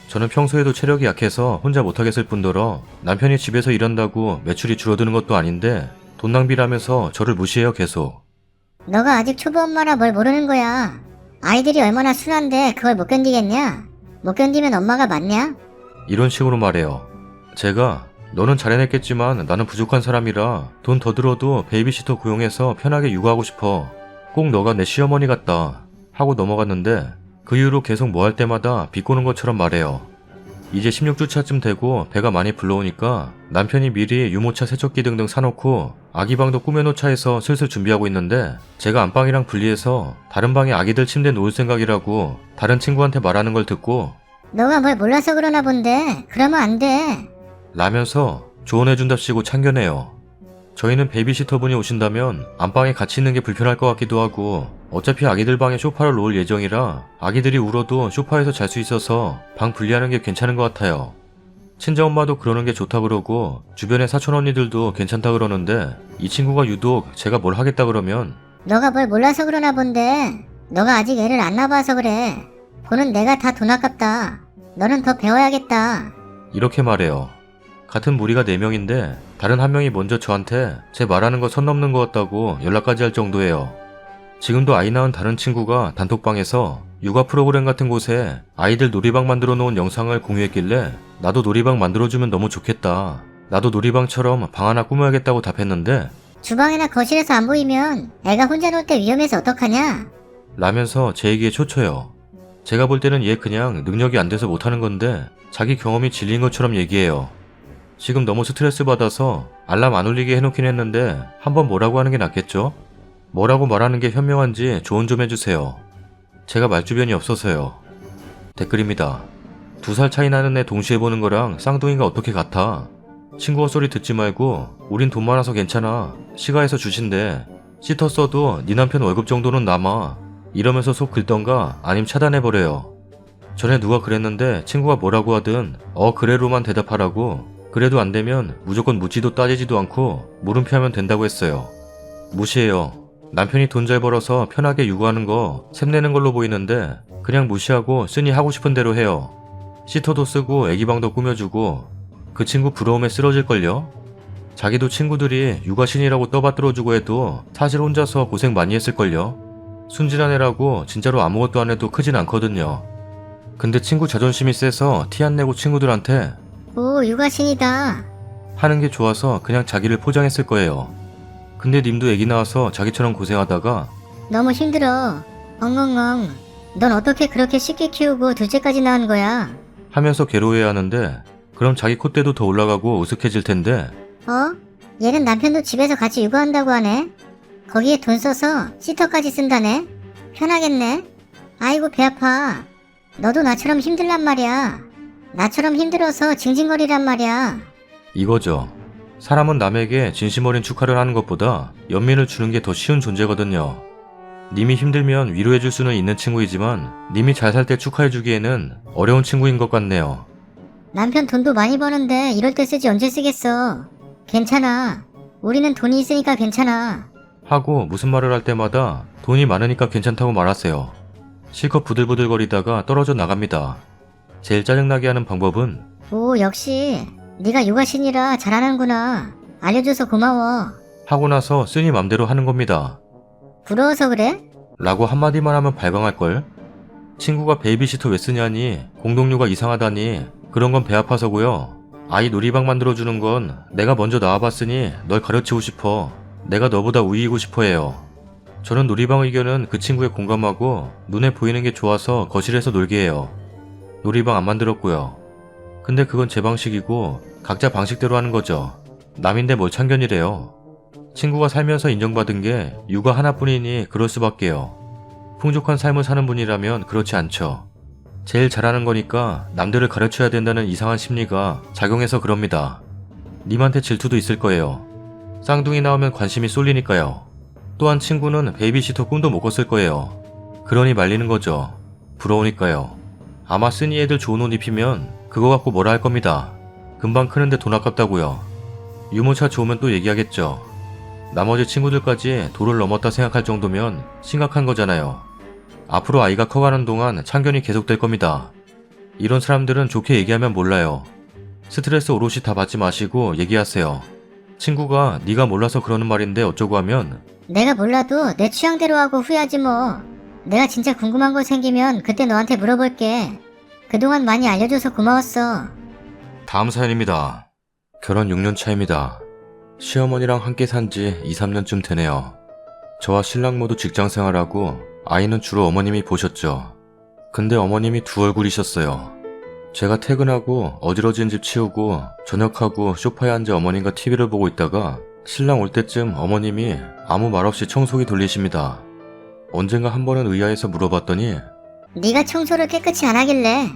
저는 평소에도 체력이 약해서 혼자 못하겠을 뿐더러 남편이 집에서 일한다고 매출이 줄어드는 것도 아닌데 돈 낭비라면서 저를 무시해요 계속. 너가 아직 초보 엄마라 뭘 모르는 거야. 아이들이 얼마나 순한데 그걸 못 견디겠냐? 못 견디면 엄마가 맞냐? 이런 식으로 말해요. 제가 너는 잘해냈겠지만 나는 부족한 사람이라 돈 더 들어도 베이비시터 고용해서 편하게 육아하고 싶어. 꼭 너가 내 시어머니 같다 하고 넘어갔는데 그 이후로 계속 뭐 할 때마다 비꼬는 것처럼 말해요. 이제 16주차쯤 되고 배가 많이 불러오니까 남편이 미리 유모차 세척기 등등 사놓고 아기방도 꾸며놓자 해서 슬슬 준비하고 있는데 제가 안방이랑 분리해서 다른 방에 아기들 침대 놓을 생각이라고 다른 친구한테 말하는 걸 듣고 너가 뭘 몰라서 그러나 본데 그러면 안 돼. 라면서 조언해준답시고 참견해요. 저희는 베이비시터 분이 오신다면 안방에 같이 있는 게 불편할 것 같기도 하고 어차피 아기들 방에 소파를 놓을 예정이라 아기들이 울어도 소파에서 잘 수 있어서 방 분리하는 게 괜찮은 것 같아요. 친정엄마도 그러는 게 좋다 그러고 주변의 사촌 언니들도 괜찮다 그러는데 이 친구가 유독 제가 뭘 하겠다 그러면 너가 뭘 몰라서 그러나 본데 너가 아직 애를 안 낳아봐서 그래. 보는 내가 다 돈 아깝다. 너는 더 배워야겠다. 이렇게 말해요. 같은 무리가 4명인데 다른 한 명이 먼저 저한테 제 말하는 거 선 넘는 것 같다고 연락까지 할 정도예요. 지금도 아이 낳은 다른 친구가 단톡방에서 육아 프로그램 같은 곳에 아이들 놀이방 만들어 놓은 영상을 공유했길래 나도 놀이방 만들어주면 너무 좋겠다. 나도 놀이방처럼 방 하나 꾸며야겠다고 답했는데 주방이나 거실에서 안 보이면 애가 혼자 놀 때 위험해서 어떡하냐? 라면서 제 얘기에 초쳐요. 제가 볼 때는 얘 그냥 능력이 안 돼서 못하는 건데 자기 경험이 진리인 것처럼 얘기해요. 지금 너무 스트레스 받아서 알람 안 울리게 해놓긴 했는데 한번 뭐라고 하는 게 낫겠죠? 뭐라고 말하는 게 현명한지 조언 좀 해주세요. 제가 말주변이 없어서요. 댓글입니다. 2살 차이 나는 애 동시에 보는 거랑 쌍둥이가 어떻게 같아? 친구 헛소리 듣지 말고 우린 돈 많아서 괜찮아. 시가에서 주신대. 시터 써도 네 남편 월급 정도는 남아. 이러면서 속 긁던가 아님 차단해버려요. 전에 누가 그랬는데 친구가 뭐라고 하든 그래로만 대답하라고. 그래도 안 되면 무조건 묻지도 따지지도 않고 물음표하면 된다고 했어요. 무시해요. 남편이 돈 잘 벌어서 편하게 육아하는 거 샘내는 걸로 보이는데 그냥 무시하고 쓰니 하고 싶은 대로 해요. 시터도 쓰고 애기방도 꾸며주고 그 친구 부러움에 쓰러질걸요? 자기도 친구들이 육아신이라고 떠받들어주고 해도 사실 혼자서 고생 많이 했을걸요. 순진한 애라고 진짜로 아무것도 안 해도 크진 않거든요. 근데 친구 자존심이 세서 티 안 내고 친구들한테 오, 육아신이다. 하는 게 좋아서 그냥 자기를 포장했을 거예요. 근데 님도 애기 낳아서 자기처럼 고생하다가 너무 힘들어. 엉엉엉. 넌 어떻게 그렇게 쉽게 키우고 둘째까지 낳은 거야? 하면서 괴로워해야 하는데 그럼 자기 콧대도 더 올라가고 으슥해질 텐데 어? 얘는 남편도 집에서 같이 육아한다고 하네? 거기에 돈 써서 시터까지 쓴다네? 편하겠네? 아이고 배 아파. 너도 나처럼 힘들란 말이야. 나처럼 힘들어서 징징거리란 말이야. 이거죠. 사람은 남에게 진심 어린 축하를 하는 것보다 연민을 주는 게 더 쉬운 존재거든요. 님이 힘들면 위로해줄 수는 있는 친구이지만 님이 잘 살 때 축하해주기에는 어려운 친구인 것 같네요. 남편 돈도 많이 버는데 이럴 때 쓰지 언제 쓰겠어. 괜찮아. 우리는 돈이 있으니까 괜찮아. 하고 무슨 말을 할 때마다 돈이 많으니까 괜찮다고 말하세요. 실컷 부들부들거리다가 떨어져 나갑니다. 제일 짜증나게 하는 방법은 오, 역시 네가 육아신이라 잘하는구나. 알려줘서 고마워. 하고 나서 쓰니 맘대로 하는 겁니다. 부러워서 그래? 라고 한마디만 하면 발광할걸? 친구가 베이비시터 왜 쓰냐니 공동육아 이상하다니 그런 건 배 아파서고요. 아이 놀이방 만들어주는 건 내가 먼저 나와봤으니 널 가르치고 싶어. 내가 너보다 우위이고 싶어 해요. 저는 놀이방 의견은 그 친구에 공감하고 눈에 보이는 게 좋아서 거실에서 놀게 해요. 놀이방 안 만들었고요. 근데 그건 제 방식이고 각자 방식대로 하는 거죠. 남인데 뭘 참견이래요. 친구가 살면서 인정받은 게 육아 하나뿐이니 그럴 수밖에요. 풍족한 삶을 사는 분이라면 그렇지 않죠. 제일 잘하는 거니까 남들을 가르쳐야 된다는 이상한 심리가 작용해서 그럽니다. 님한테 질투도 있을 거예요. 쌍둥이 나오면 관심이 쏠리니까요. 또한 친구는 베이비시터 꿈도 못 꿨을 거예요. 그러니 말리는 거죠. 부러우니까요. 아마 쓰니 애들 좋은 옷 입히면 그거 갖고 뭐라 할 겁니다. 금방 크는데 돈 아깝다고요. 유모차 좋으면 또 얘기하겠죠. 나머지 친구들까지 도를 넘었다 생각할 정도면 심각한 거잖아요. 앞으로 아이가 커가는 동안 참견이 계속될 겁니다. 이런 사람들은 좋게 얘기하면 몰라요. 스트레스 오롯이 다 받지 마시고 얘기하세요. 친구가 네가 몰라서 그러는 말인데 어쩌고 하면 내가 몰라도 내 취향대로 하고 후회하지 뭐. 내가 진짜 궁금한 거 생기면 그때 너한테 물어볼게. 그동안 많이 알려줘서 고마웠어. 다음 사연입니다. 결혼 6년 차입니다. 시어머니랑 함께 산지 2, 3년쯤 되네요. 저와 신랑 모두 직장 생활하고 아이는 주로 어머님이 보셨죠. 근데 어머님이 두 얼굴이셨어요. 제가 퇴근하고 어지러진 집 치우고 저녁하고 소파에 앉아 어머님과 TV를 보고 있다가 신랑 올 때쯤 어머님이 아무 말 없이 청소기 돌리십니다. 언젠가 한 번은 의아해서 물어봤더니 네가 청소를 깨끗이 안 하길래.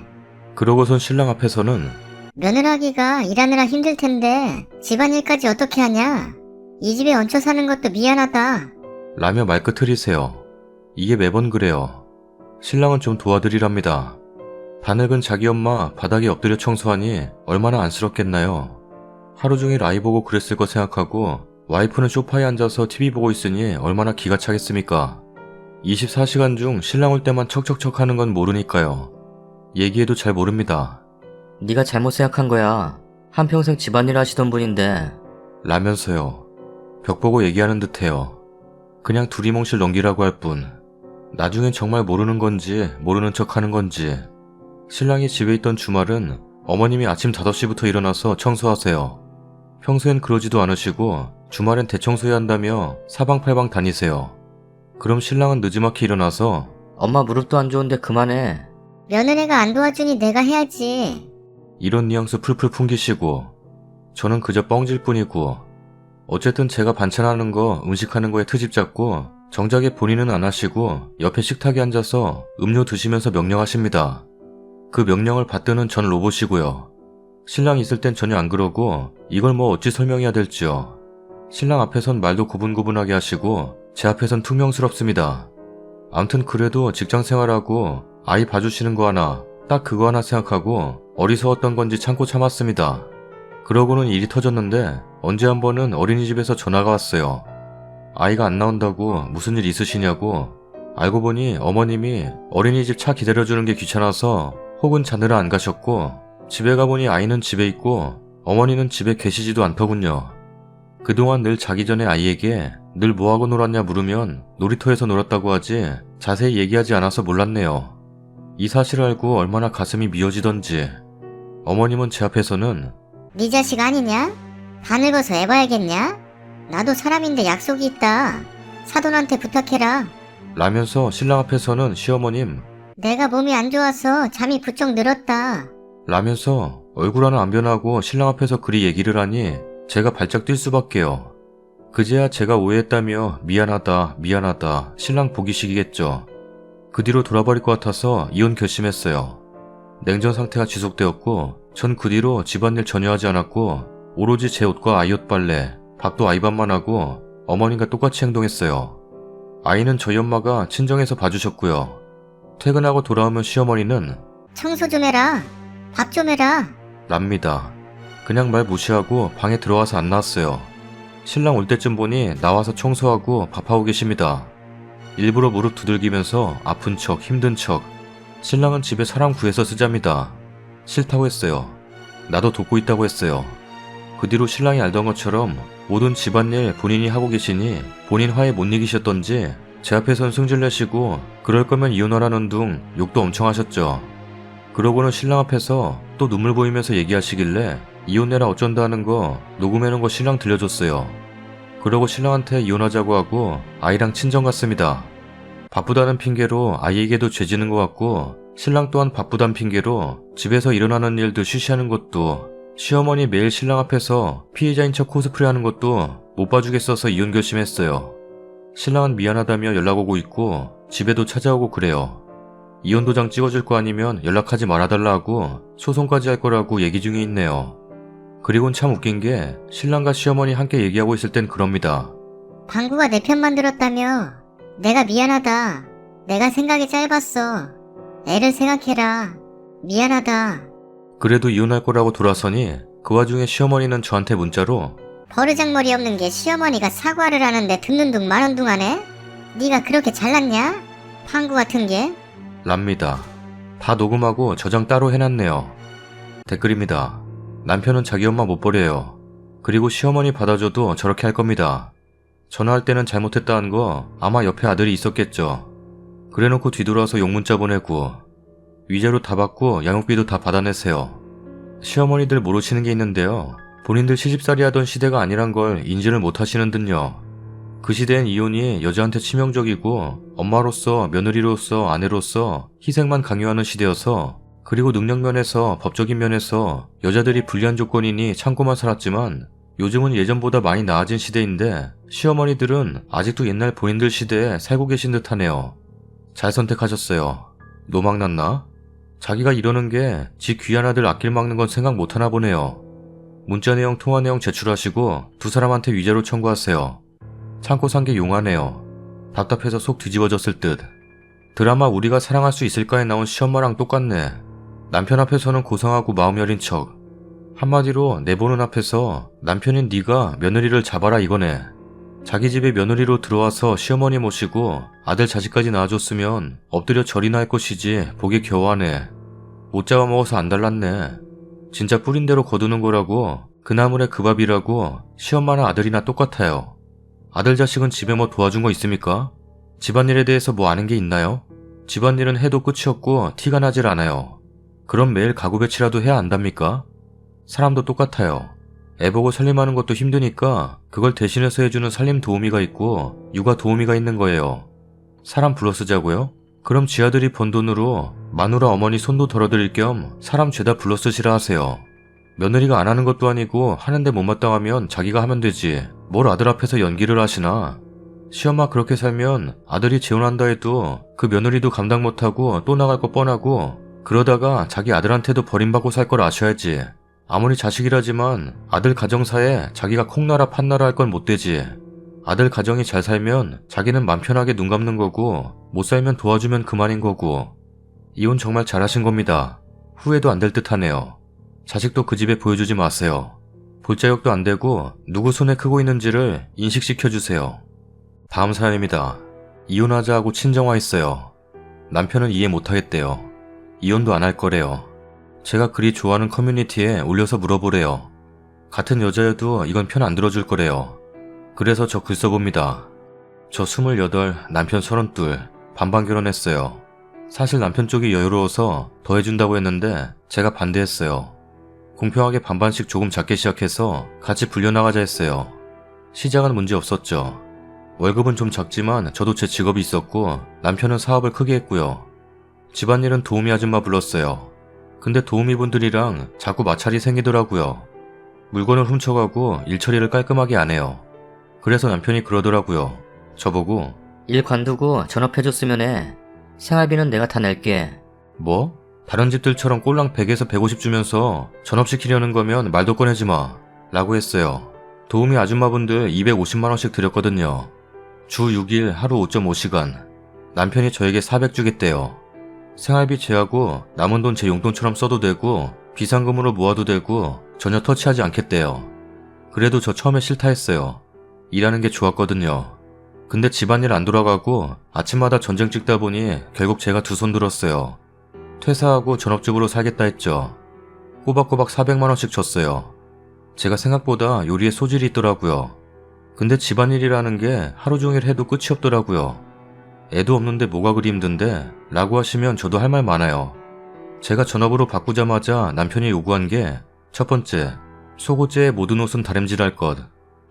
그러고선 신랑 앞에서는 며느라기가 일하느라 힘들 텐데 집안일까지 어떻게 하냐? 이 집에 얹혀 사는 것도 미안하다. 라며 말끝 흐리세요. 이게 매번 그래요. 신랑은 좀 도와드리랍니다. 다늙은 자기 엄마 바닥에 엎드려 청소하니 얼마나 안쓰럽겠나요. 하루 종일 아이 보고 그랬을 거 생각하고 와이프는 소파에 앉아서 TV 보고 있으니 얼마나 기가 차겠습니까. 24시간 중 신랑 올 때만 척척척 하는 건 모르니까요. 얘기해도 잘 모릅니다. 네가 잘못 생각한 거야. 한평생 집안일 하시던 분인데. 라면서요. 벽 보고 얘기하는 듯해요. 그냥 두리뭉실 넘기라고 할 뿐. 나중엔 정말 모르는 건지 모르는 척 하는 건지. 신랑이 집에 있던 주말은 어머님이 아침 5시부터 일어나서 청소하세요. 평소엔 그러지도 않으시고 주말엔 대청소해야 한다며 사방팔방 다니세요. 그럼 신랑은 느지막이 일어나서 엄마 무릎도 안 좋은데 그만해. 며느리가 안 도와주니 내가 해야지. 이런 뉘앙스 풀풀 풍기시고 저는 그저 뻥질 뿐이고 어쨌든 제가 반찬하는 거 음식하는 거에 트집 잡고 정작에 본인은 안 하시고 옆에 식탁에 앉아서 음료 드시면서 명령하십니다. 그 명령을 받드는 전 로봇이고요. 신랑 있을 땐 전혀 안 그러고 이걸 뭐 어찌 설명해야 될지요. 신랑 앞에선 말도 고분고분하게 하시고 제 앞에선 퉁명스럽습니다. 암튼 그래도 직장 생활하고 아이 봐주시는 거 하나 딱 그거 하나 생각하고 어리석었던 건지 참고 참았습니다. 그러고는 일이 터졌는데 언제 한 번은 어린이집에서 전화가 왔어요. 아이가 안 나온다고 무슨 일 있으시냐고. 알고 보니 어머님이 어린이집 차 기다려주는 게 귀찮아서 혹은 자느라 안 가셨고 집에 가보니 아이는 집에 있고 어머니는 집에 계시지도 않더군요. 그동안 늘 자기 전에 아이에게 늘 뭐하고 놀았냐 물으면 놀이터에서 놀았다고 하지 자세히 얘기하지 않아서 몰랐네요. 이 사실을 알고 얼마나 가슴이 미어지던지. 어머님은 제 앞에서는 네 자식 아니냐? 다 늙어서 애 봐야겠냐? 나도 사람인데 약속이 있다. 사돈한테 부탁해라. 라면서 신랑 앞에서는 시어머님 내가 몸이 안 좋아서 잠이 부쩍 늘었다. 라면서 얼굴 하나 안 변하고 신랑 앞에서 그리 얘기를 하니 제가 발작 뛸 수밖에요. 그제야 제가 오해했다며 미안하다 미안하다 신랑 보기식이겠죠. 그 뒤로 돌아버릴 것 같아서 이혼 결심했어요. 냉전 상태가 지속되었고 전 그 뒤로 집안일 전혀 하지 않았고 오로지 제 옷과 아이 옷 빨래, 밥도 아이밥만 하고 어머님과 똑같이 행동했어요. 아이는 저희 엄마가 친정에서 봐주셨고요. 퇴근하고 돌아오면 시어머니는 청소 좀 해라. 밥 좀 해라. 랍니다. 그냥 말 무시하고 방에 들어와서 안 나왔어요. 신랑 올 때쯤 보니 나와서 청소하고 밥하고 계십니다. 일부러 무릎 두들기면서 아픈 척 힘든 척. 신랑은 집에 사람 구해서 쓰자입니다. 싫다고 했어요. 나도 돕고 있다고 했어요. 그 뒤로 신랑이 알던 것처럼 모든 집안일 본인이 하고 계시니 본인 화에 못 이기셨던지 제 앞에선 승질내시고 그럴 거면 이혼하라는 둥 욕도 엄청 하셨죠. 그러고는 신랑 앞에서 또 눈물 보이면서 얘기하시길래 이혼해라 어쩐다 하는 거 녹음해놓은 거 신랑 들려줬어요. 그러고 신랑한테 이혼하자고 하고 아이랑 친정 갔습니다. 바쁘다는 핑계로 아이에게도 죄지는 것 같고 신랑 또한 바쁘단 핑계로 집에서 일어나는 일도 쉬쉬하는 것도 시어머니 매일 신랑 앞에서 피해자인 척 코스프레하는 것도 못 봐주겠어서 이혼 결심했어요. 신랑은 미안하다며 연락 오고 있고 집에도 찾아오고 그래요. 이혼 도장 찍어줄 거 아니면 연락하지 말아달라 하고 소송까지 할 거라고 얘기 중에 있네요. 그리곤 참 웃긴 게 신랑과 시어머니 함께 얘기하고 있을 땐 그럽니다. 방구가 내 편만 들었다며. 내가 미안하다. 내가 생각이 짧았어. 애를 생각해라. 미안하다. 그래도 이혼할 거라고 돌아서니 그 와중에 시어머니는 저한테 문자로 버르장머리 없는 게 시어머니가 사과를 하는데 듣는 둥 마는 둥 하네? 네가 그렇게 잘났냐? 방구 같은 게? 랍니다. 다 녹음하고 저장 따로 해놨네요. 댓글입니다. 남편은 자기 엄마 못 버려요. 그리고 시어머니 받아줘도 저렇게 할 겁니다. 전화할 때는 잘못했다는 거 아마 옆에 아들이 있었겠죠. 그래놓고 뒤돌아서 욕문자 보내고 위자료 다 받고 양육비도 다 받아내세요. 시어머니들 모르시는 게 있는데요. 본인들 시집살이 하던 시대가 아니란 걸 인지를 못하시는 듯요. 그 시대엔 이혼이 여자한테 치명적이고 엄마로서 며느리로서 아내로서 희생만 강요하는 시대여서 그리고 능력면에서 법적인 면에서 여자들이 불리한 조건이니 참고만 살았지만 요즘은 예전보다 많이 나아진 시대인데 시어머니들은 아직도 옛날 본인들 시대에 살고 계신 듯하네요. 잘 선택하셨어요. 노망났나? 자기가 이러는 게 지 귀한 아들 아낄 막는 건 생각 못하나 보네요. 문자 내용 통화 내용 제출하시고 두 사람한테 위자료 청구하세요. 참고 산 게 용하네요. 답답해서 속 뒤집어졌을 듯. 드라마 우리가 사랑할 수 있을까에 나온 시엄마랑 똑같네. 남편 앞에서는 고상하고 마음 여린 척. 한마디로 내보는 앞에서 남편인 네가 며느리를 잡아라 이거네. 자기 집에 며느리로 들어와서 시어머니 모시고 아들 자식까지 낳아줬으면 엎드려 절이나 할 것이지 보기 겨워하네. 못 잡아먹어서 안 달랐네. 진짜 뿌린 대로 거두는 거라고 그 나물에 그 밥이라고 시엄마나 아들이나 똑같아요. 아들 자식은 집에 뭐 도와준 거 있습니까? 집안일에 대해서 뭐 아는 게 있나요? 집안일은 해도 끝이 없고 티가 나질 않아요. 그럼 매일 가구 배치라도 해야 안답니까? 사람도 똑같아요. 애 보고 살림하는 것도 힘드니까 그걸 대신해서 해주는 살림 도우미가 있고 육아 도우미가 있는 거예요. 사람 불러 쓰자고요? 그럼 지 아들이 번 돈으로 마누라 어머니 손도 덜어드릴 겸 사람 죄다 불러 쓰시라 하세요. 며느리가 안 하는 것도 아니고 하는데 못마땅하면 자기가 하면 되지 뭘 아들 앞에서 연기를 하시나. 시엄마 그렇게 살면 아들이 재혼한다 해도 그 며느리도 감당 못하고 또 나갈 거 뻔하고 그러다가 자기 아들한테도 버림받고 살 걸 아셔야지. 아무리 자식이라지만 아들 가정사에 자기가 콩나라 판나라 할 건 못되지. 아들 가정이 잘 살면 자기는 맘 편하게 눈 감는 거고 못 살면 도와주면 그만인 거고. 이혼 정말 잘하신 겁니다. 후회도 안 될 듯 하네요. 자식도 그 집에 보여주지 마세요. 볼 자격도 안 되고 누구 손에 크고 있는지를 인식시켜주세요. 다음 사연입니다. 이혼하자 하고 친정와 있어요. 남편은 이해 못하겠대요. 이혼도 안 할 거래요. 제가 그리 좋아하는 커뮤니티에 올려서 물어보래요. 같은 여자여도 이건 편 안 들어줄 거래요. 그래서 저 글 써봅니다. 저 28, 남편 32, 반반 결혼했어요. 사실 남편 쪽이 여유로워서 더 해준다고 했는데 제가 반대했어요. 공평하게 반반씩 조금 작게 시작해서 같이 불려나가자 했어요. 시작은 문제 없었죠. 월급은 좀 작지만 저도 제 직업이 있었고 남편은 사업을 크게 했고요. 집안일은 도우미 아줌마 불렀어요. 근데 도우미분들이랑 자꾸 마찰이 생기더라고요. 물건을 훔쳐가고 일 처리를 깔끔하게 안 해요. 그래서 남편이 그러더라고요. 저보고 일 관두고 전업해줬으면 해. 생활비는 내가 다 낼게. 뭐? 다른 집들처럼 꼴랑 100에서 150 주면서 전업시키려는 거면 말도 꺼내지 마 라고 했어요. 도우미 아줌마분들 250만원씩 드렸거든요. 주 6일 하루 5.5시간. 남편이 저에게 400 주겠대요. 생활비 제하고 남은 돈 제 용돈처럼 써도 되고 비상금으로 모아도 되고 전혀 터치하지 않겠대요. 그래도 저 처음에 싫다 했어요. 일하는 게 좋았거든요. 근데 집안일 안 돌아가고 아침마다 전쟁 찍다 보니 결국 제가 두 손 들었어요. 퇴사하고 전업주부로 살겠다 했죠. 꼬박꼬박 400만원씩 줬어요. 제가 생각보다 요리에 소질이 있더라고요. 근데 집안일이라는 게 하루 종일 해도 끝이 없더라고요. 애도 없는데 뭐가 그리 힘든데? 라고 하시면 저도 할 말 많아요. 제가 전업으로 바꾸자마자 남편이 요구한 게 첫 번째, 속옷재에 모든 옷은 다림질할 것.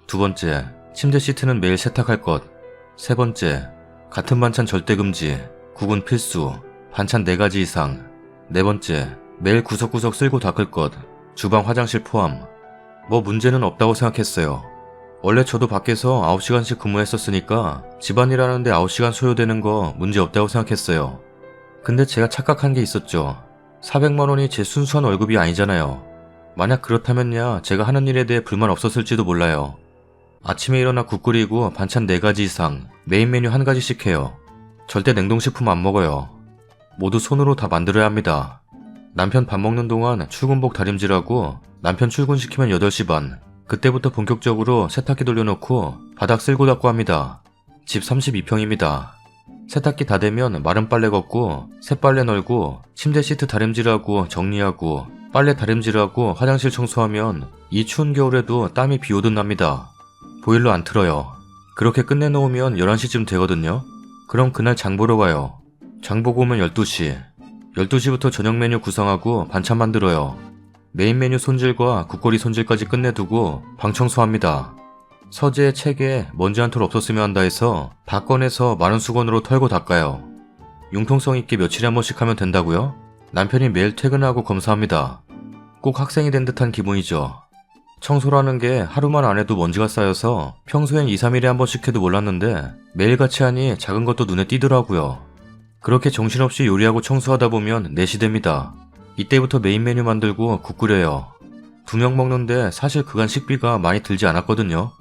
두 번째, 침대 시트는 매일 세탁할 것. 세 번째, 같은 반찬 절대 금지, 국은 필수, 반찬 4가지 이상. 네 번째, 매일 구석구석 쓸고 닦을 것, 주방 화장실 포함. 뭐 문제는 없다고 생각했어요. 원래 저도 밖에서 9시간씩 근무했었으니까 집안일하는데 9시간 소요되는 거 문제 없다고 생각했어요. 근데 제가 착각한 게 있었죠. 400만원이 제 순수한 월급이 아니잖아요. 만약 그렇다면야 제가 하는 일에 대해 불만 없었을지도 몰라요. 아침에 일어나 국 끓이고 반찬 4가지 이상, 메인 메뉴 1가지씩 해요. 절대 냉동식품 안 먹어요. 모두 손으로 다 만들어야 합니다. 남편 밥 먹는 동안 출근복 다림질하고 남편 출근시키면 8시 반. 그때부터 본격적으로 세탁기 돌려놓고 바닥 쓸고 닦고 합니다. 집 32평입니다. 세탁기 다 되면 마른 빨래 걷고 새빨래 널고 침대 시트 다림질하고 정리하고 빨래 다림질하고 화장실 청소하면 이 추운 겨울에도 땀이 비 오듯 납니다. 보일러 안 틀어요. 그렇게 끝내놓으면 11시쯤 되거든요. 그럼 그날 장 보러 가요. 장 보고 오면 12시. 12시부터 저녁 메뉴 구성하고 반찬 만들어요. 메인 메뉴 손질과 국거리 손질까지 끝내두고 방 청소합니다. 서재에 책에 먼지 한 톨 없었으면 한다 해서 다 꺼내서 마른 수건으로 털고 닦아요. 융통성 있게 며칠에 한 번씩 하면 된다고요? 남편이 매일 퇴근하고 검사합니다. 꼭 학생이 된 듯한 기분이죠. 청소라는 게 하루만 안 해도 먼지가 쌓여서 평소엔 2, 3일에 한 번씩 해도 몰랐는데 매일같이 하니 작은 것도 눈에 띄더라고요. 그렇게 정신없이 요리하고 청소하다 보면 4시 됩니다. 이때부터 메인 메뉴 만들고 국 끓여요. 2명 먹는데 사실 그간 식비가 많이 들지 않았거든요.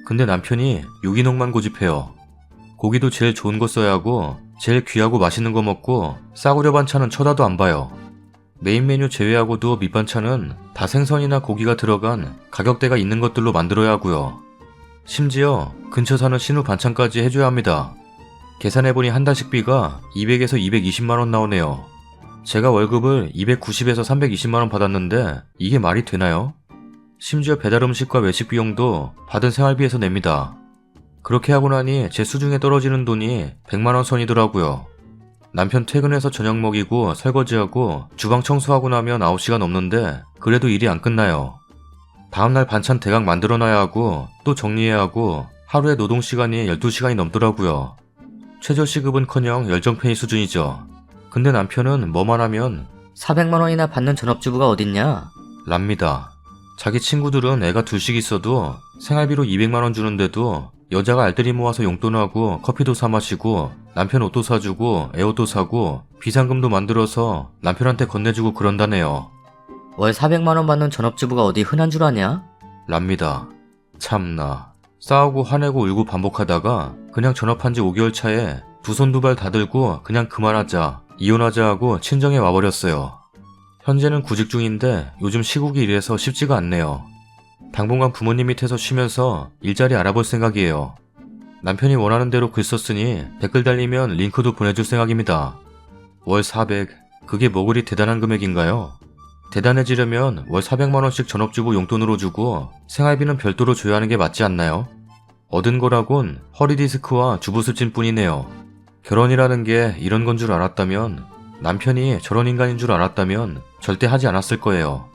근데 남편이 유기농만 고집해요. 고기도 제일 좋은 거 써야 하고 제일 귀하고 맛있는 거 먹고 싸구려 반찬은 쳐다도 안 봐요. 메인 메뉴 제외하고도 밑반찬은 다 생선이나 고기가 들어간 가격대가 있는 것들로 만들어야 하고요. 심지어 근처 사는 신우 반찬까지 해줘야 합니다. 계산해보니 한 달 식비가 200에서 220만원 나오네요. 제가 월급을 290에서 320만원 받았는데 이게 말이 되나요? 심지어 배달 음식과 외식 비용도 받은 생활비에서 냅니다. 그렇게 하고 나니 제 수중에 떨어지는 돈이 100만원 선이더라고요. 남편 퇴근해서 저녁 먹이고 설거지하고 주방 청소하고 나면 9시가 넘는데 그래도 일이 안 끝나요. 다음날 반찬 대강 만들어놔야 하고 또 정리해야 하고 하루에 노동시간이 12시간이 넘더라고요. 최저시급은커녕 열정페이 수준이죠. 근데 남편은 뭐만 하면 400만원이나 받는 전업주부가 어딨냐? 랍니다. 자기 친구들은 애가 둘씩 있어도 생활비로 200만원 주는데도 여자가 알뜰히 모아서 용돈하고 커피도 사 마시고 남편 옷도 사주고 애 옷도 사고 비상금도 만들어서 남편한테 건네주고 그런다네요. 월 400만원 받는 전업주부가 어디 흔한 줄 아냐? 랍니다. 참나. 싸우고 화내고 울고 반복하다가 그냥 전업한 지 5개월 차에 두 손 두 발 다 들고 그냥 그만하자, 이혼하자 하고 친정에 와버렸어요. 현재는 구직 중인데 요즘 시국이 이래서 쉽지가 않네요. 당분간 부모님 밑에서 쉬면서 일자리 알아볼 생각이에요. 남편이 원하는 대로 글 썼으니 댓글 달리면 링크도 보내줄 생각입니다. 월 400, 그게 뭐 그리 대단한 금액인가요? 대단해지려면 월 400만원씩 전업주부 용돈으로 주고 생활비는 별도로 줘야 하는 게 맞지 않나요? 얻은 거라곤 허리디스크와 주부습진 뿐이네요. 결혼이라는 게 이런 건 줄 알았다면, 남편이 저런 인간인 줄 알았다면 절대 하지 않았을 거예요.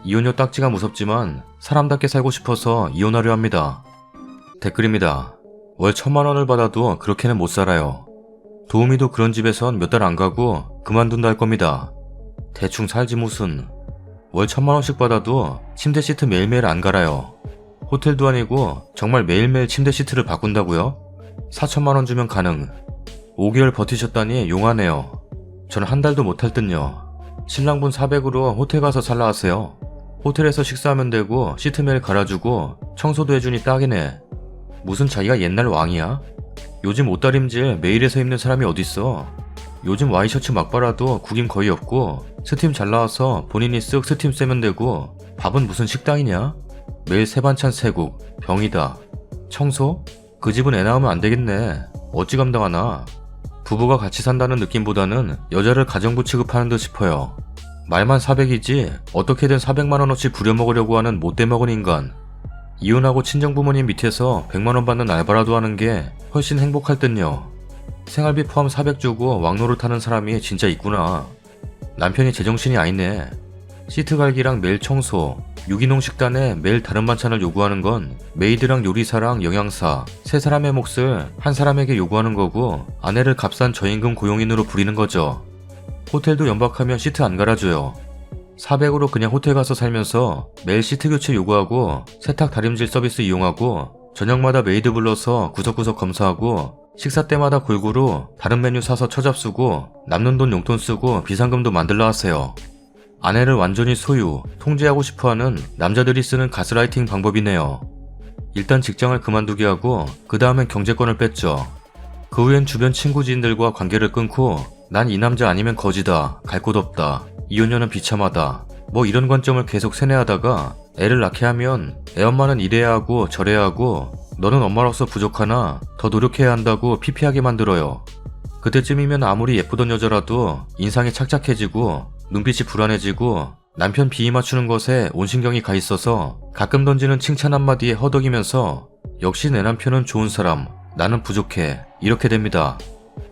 이혼료 딱지가 무섭지만 사람답게 살고 싶어서 이혼하려 합니다. 댓글입니다. 월 1000만원을 받아도 그렇게는 못 살아요. 도우미도 그런 집에선 몇 달 안 가고 그만둔다 할 겁니다. 대충 살지 무슨. 월 1000만원씩 받아도 침대 시트 매일매일 안 갈아요. 호텔도 아니고 정말 매일매일 침대 시트를 바꾼다고요? 4000만원 주면 가능. 5개월 버티셨다니 용하네요. 저는 한 달도 못할 듯요. 신랑분 400으로 호텔 가서 살라 하세요. 호텔에서 식사하면 되고 시트 매일 갈아주고 청소도 해주니 딱이네. 무슨 자기가 옛날 왕이야? 요즘 옷다림질 매일 해서 입는 사람이 어딨어. 요즘 와이셔츠 막 빨아도 구김 거의 없고 스팀 잘 나와서 본인이 쓱 스팀 쐬면 되고 밥은 무슨 식당이냐? 매일 새반찬 세국, 병이다. 청소? 그 집은 애 낳으면 안 되겠네. 어찌 감당하나? 부부가 같이 산다는 느낌보다는 여자를 가정부 취급하는 듯 싶어요. 말만 400이지 어떻게든 400만원어치 부려먹으려고 하는 못돼먹은 인간. 이혼하고 친정부모님 밑에서 100만원 받는 알바라도 하는 게 훨씬 행복할 듯요. 생활비 포함 400 주고 왕노를 타는 사람이 진짜 있구나. 남편이 제정신이 아니네. 시트 갈기랑 매일 청소, 유기농 식단에 매일 다른 반찬을 요구하는 건 메이드랑 요리사랑 영양사 세 사람의 몫을 한 사람에게 요구하는 거고 아내를 값싼 저임금 고용인으로 부리는 거죠. 호텔도 연박하면 시트 안 갈아줘요. 400으로 그냥 호텔 가서 살면서 매일 시트 교체 요구하고 세탁 다림질 서비스 이용하고 저녁마다 메이드 불러서 구석구석 검사하고 식사 때마다 골고루 다른 메뉴 사서 처잡수고 남는 돈 용돈 쓰고 비상금도 만들라 하세요. 아내를 완전히 소유, 통제하고 싶어하는 남자들이 쓰는 가스라이팅 방법이네요. 일단 직장을 그만두게 하고 그 다음엔 경제권을 뺐죠. 그 후엔 주변 친구 지인들과 관계를 끊고 난 이 남자 아니면 거지다, 갈 곳 없다, 이혼녀는 비참하다 뭐 이런 관점을 계속 세뇌하다가 애를 낳게 하면 애 엄마는 이래야 하고 저래야 하고 너는 엄마로서 부족하나 더 노력해야 한다고 피피하게 만들어요. 그때쯤이면 아무리 예쁘던 여자라도 인상이 착착해지고 눈빛이 불안해지고 남편 비위 맞추는 것에 온 신경이 가 있어서 가끔 던지는 칭찬 한마디에 허덕이면서 역시 내 남편은 좋은 사람, 나는 부족해 이렇게 됩니다.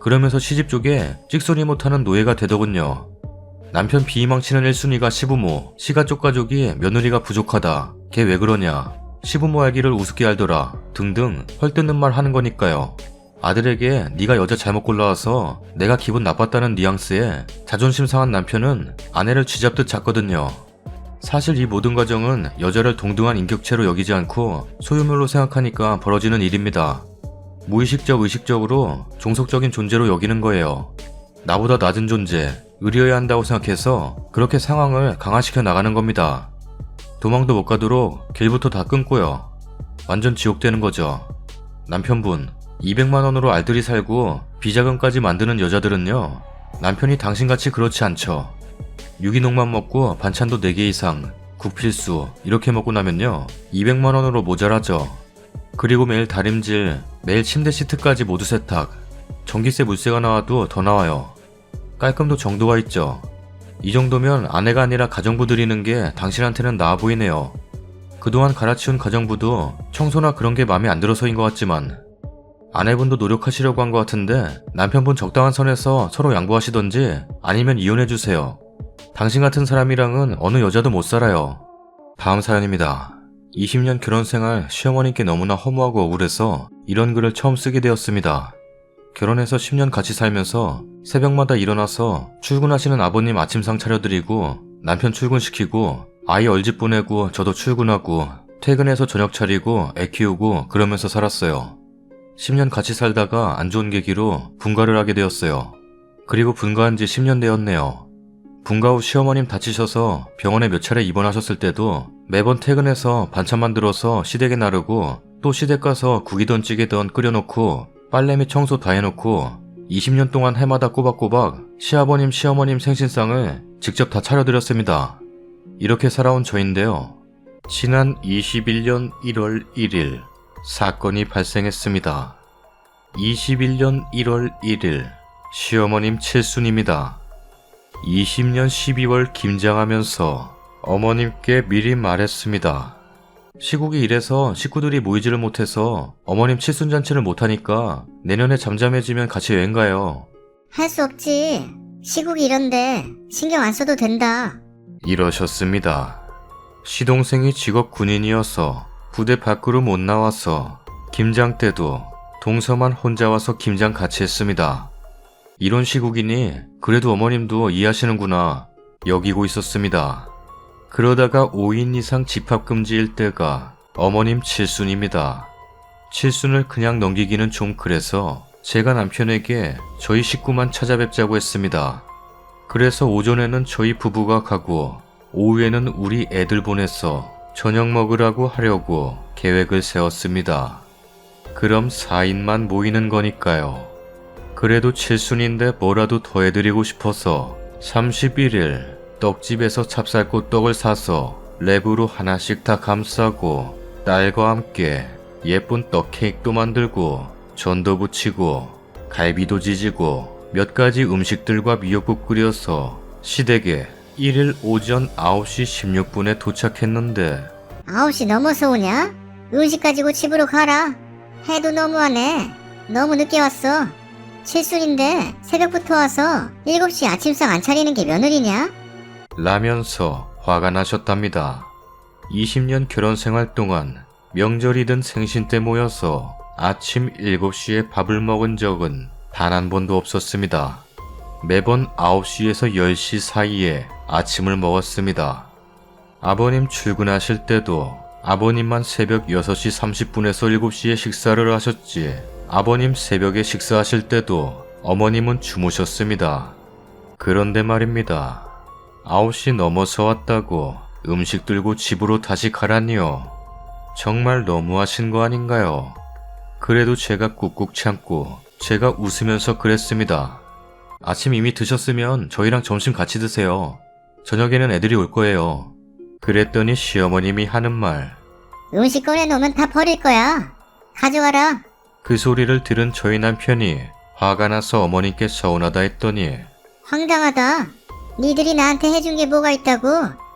그러면서 시집 쪽에 찍소리 못하는 노예가 되더군요. 남편 비위 망치는 1순위가 시부모, 시가 쪽 가족이 며느리가 부족하다, 걔 왜 그러냐, 시부모 알기를 우습게 알더라 등등 헐뜯는 말 하는 거니까요. 아들에게 네가 여자 잘못 골라와서 내가 기분 나빴다는 뉘앙스에 자존심 상한 남편은 아내를 쥐잡듯 잡거든요. 사실 이 모든 과정은 여자를 동등한 인격체로 여기지 않고 소유물로 생각하니까 벌어지는 일입니다. 무의식적 의식적으로 종속적인 존재로 여기는 거예요. 나보다 낮은 존재, 의리여야 한다고 생각해서 그렇게 상황을 강화시켜 나가는 겁니다. 도망도 못 가도록 길부터 다 끊고요. 완전 지옥되는 거죠. 남편분, 200만원으로 알뜰히 살고 비자금까지 만드는 여자들은요, 남편이 당신같이 그렇지 않죠. 유기농만 먹고 반찬도 4개 이상, 국필수 이렇게 먹고 나면요 200만원으로 모자라죠. 그리고 매일 다림질, 매일 침대 시트까지 모두 세탁, 전기세 물세가 나와도 더 나와요. 깔끔도 정도가 있죠. 이 정도면 아내가 아니라 가정부 들이는 게 당신한테는 나아 보이네요. 그동안 갈아치운 가정부도 청소나 그런 게 마음에 안 들어서인 것 같지만 아내분도 노력하시려고 한 것 같은데 남편분 적당한 선에서 서로 양보하시던지 아니면 이혼해주세요. 당신 같은 사람이랑은 어느 여자도 못 살아요. 다음 사연입니다. 20년 결혼생활 시어머니께 너무나 허무하고 억울해서 이런 글을 처음 쓰게 되었습니다. 결혼해서 10년 같이 살면서 새벽마다 일어나서 출근하시는 아버님 아침상 차려드리고 남편 출근시키고 아이 얼집 보내고 저도 출근하고 퇴근해서 저녁 차리고 애 키우고 그러면서 살았어요. 10년 같이 살다가 안 좋은 계기로 분가를 하게 되었어요. 그리고 분가한 지 10년 되었네요. 분가 후 시어머님 다치셔서 병원에 몇 차례 입원하셨을 때도 매번 퇴근해서 반찬 만들어서 시댁에 나르고 또 시댁 가서 국이든 찌개든 끓여놓고 빨래 및 청소 다 해놓고 20년 동안 해마다 꼬박꼬박 시아버님 시어머님 생신상을 직접 다 차려드렸습니다. 이렇게 살아온 저인데요. 지난 21년 1월 1일 사건이 발생했습니다. 21년 1월 1일 시어머님 칠순입니다. 20년 12월 김장하면서 어머님께 미리 말했습니다. 시국이 이래서 식구들이 모이지를 못해서 어머님 칠순잔치를 못하니까 내년에 잠잠해지면 같이 여행 가요. 할 수 없지. 시국이 이런데 신경 안 써도 된다. 이러셨습니다. 시동생이 직업 군인이어서 부대 밖으로 못 나와서 김장 때도 동서만 혼자 와서 김장 같이 했습니다. 이런 시국이니 그래도 어머님도 이해하시는구나 여기고 있었습니다. 그러다가 5인 이상 집합금지일 때가 어머님 칠순입니다. 칠순을 그냥 넘기기는 좀 그래서 제가 남편에게 저희 식구만 찾아뵙자고 했습니다. 그래서 오전에는 저희 부부가 가고 오후에는 우리 애들 보내서 저녁 먹으라고 하려고 계획을 세웠습니다. 그럼 4인만 모이는 거니까요. 그래도 칠순인데 뭐라도 더 해드리고 싶어서 31일 떡집에서 찹쌀꽃 떡을 사서 랩으로 하나씩 다 감싸고 딸과 함께 예쁜 떡 케이크도 만들고 전도 부치고 갈비도 지지고 몇 가지 음식들과 미역국 끓여서 시댁에 1일 오전 9시 16분에 도착했는데 9시 넘어서 오냐? 음식 가지고 집으로 가라. 해도 너무하네. 너무 늦게 왔어. 칠순인데 새벽부터 와서 7시 아침상 안 차리는 게 며느리냐? 라면서 화가 나셨답니다. 20년 결혼 생활 동안 명절이든 생신 때 모여서 아침 7시에 밥을 먹은 적은 단 한 번도 없었습니다. 매번 9시에서 10시 사이에 아침을 먹었습니다. 아버님 출근하실 때도 아버님만 새벽 6시 30분에서 7시에 식사를 하셨지 아버님 새벽에 식사하실 때도 어머님은 주무셨습니다. 그런데 말입니다. 9시 넘어서 왔다고 음식 들고 집으로 다시 가라니요. 정말 너무하신 거 아닌가요? 그래도 제가 꾹꾹 참고 제가 웃으면서 그랬습니다. 아침 이미 드셨으면 저희랑 점심 같이 드세요. 저녁에는 애들이 올 거예요. 그랬더니 시어머님이 하는 말. 음식 꺼내놓으면 다 버릴 거야. 가져가라. 그 소리를 들은 저희 남편이 화가 나서 어머니께 서운하다 했더니 황당하다. 니들이 나한테 해준 게 뭐가 있다고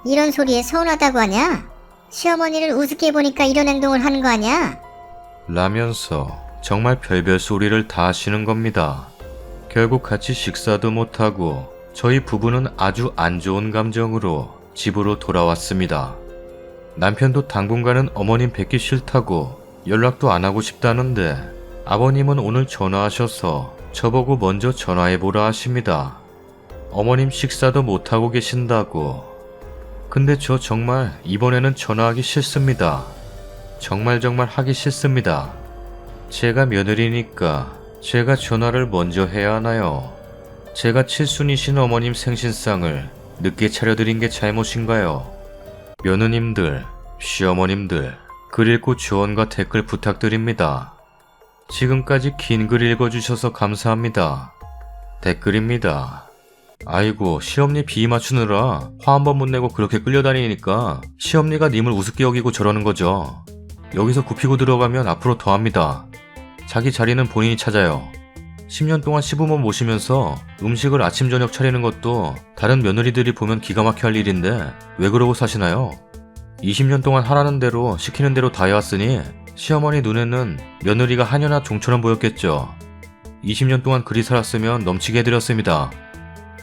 이런 소리에 서운하다고 하냐? 시어머니를 우습게 보니까 이런 행동을 하는 거 아냐? 라면서 정말 별별 소리를 다 하시는 겁니다. 결국 같이 식사도 못하고 저희 부부는 아주 안 좋은 감정으로 집으로 돌아왔습니다. 남편도 당분간은 어머님 뵙기 싫다고 연락도 안 하고 싶다는데 아버님은 오늘 전화하셔서 저보고 먼저 전화해보라 하십니다. 어머님 식사도 못하고 계신다고. 근데 저 정말 이번에는 전화하기 싫습니다. 정말 하기 싫습니다. 제가 며느리니까 제가 전화를 먼저 해야 하나요? 제가 칠순이신 어머님 생신상을 늦게 차려드린 게 잘못인가요? 며느님들, 시어머님들, 글 읽고 조언과 댓글 부탁드립니다. 지금까지 긴 글 읽어주셔서 감사합니다. 댓글입니다. 아이고, 시엄니 비위 맞추느라 화 한 번 못 내고 그렇게 끌려다니니까 시엄니가 님을 우습게 여기고 저러는 거죠. 여기서 굽히고 들어가면 앞으로 더합니다. 자기 자리는 본인이 찾아요. 10년 동안 시부모 모시면서 음식을 아침 저녁 차리는 것도 다른 며느리들이 보면 기가 막혀 할 일인데 왜 그러고 사시나요? 20년 동안 하라는 대로 시키는 대로 다 해왔으니 시어머니 눈에는 며느리가 하녀나 종처럼 보였겠죠. 20년 동안 그리 살았으면 넘치게 해드렸습니다.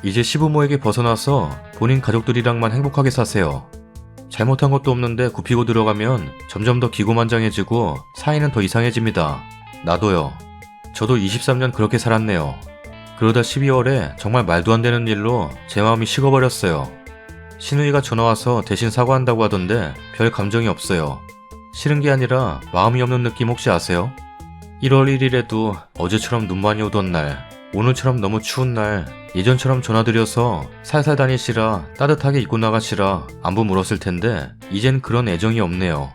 이제 시부모에게 벗어나서 본인 가족들이랑만 행복하게 사세요. 잘못한 것도 없는데 굽히고 들어가면 점점 더 기고만장해지고 사이는 더 이상해집니다. 나도요. 저도 23년 그렇게 살았네요. 그러다 12월에 정말 말도 안 되는 일로 제 마음이 식어버렸어요. 시누이가 전화와서 대신 사과한다고 하던데 별 감정이 없어요. 싫은 게 아니라 마음이 없는 느낌 혹시 아세요? 1월 1일에도 어제처럼 눈 많이 오던 날, 오늘처럼 너무 추운 날 예전처럼 전화드려서 살살 다니시라 따뜻하게 입고 나가시라 안부 물었을 텐데 이젠 그런 애정이 없네요.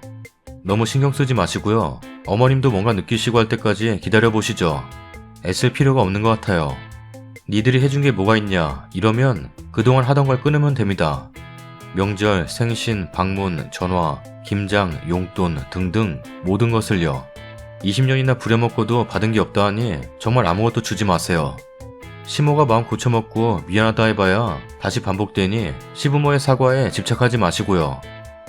너무 신경 쓰지 마시고요. 어머님도 뭔가 느끼시고 할 때까지 기다려보시죠. 애쓸 필요가 없는 것 같아요. 니들이 해준 게 뭐가 있냐 이러면 그동안 하던 걸 끊으면 됩니다. 명절, 생신, 방문, 전화, 김장, 용돈 등등 모든 것을요. 20년이나 부려먹고도 받은 게 없다 하니 정말 아무것도 주지 마세요. 시모가 마음 고쳐먹고 미안하다 해봐야 다시 반복되니 시부모의 사과에 집착하지 마시고요.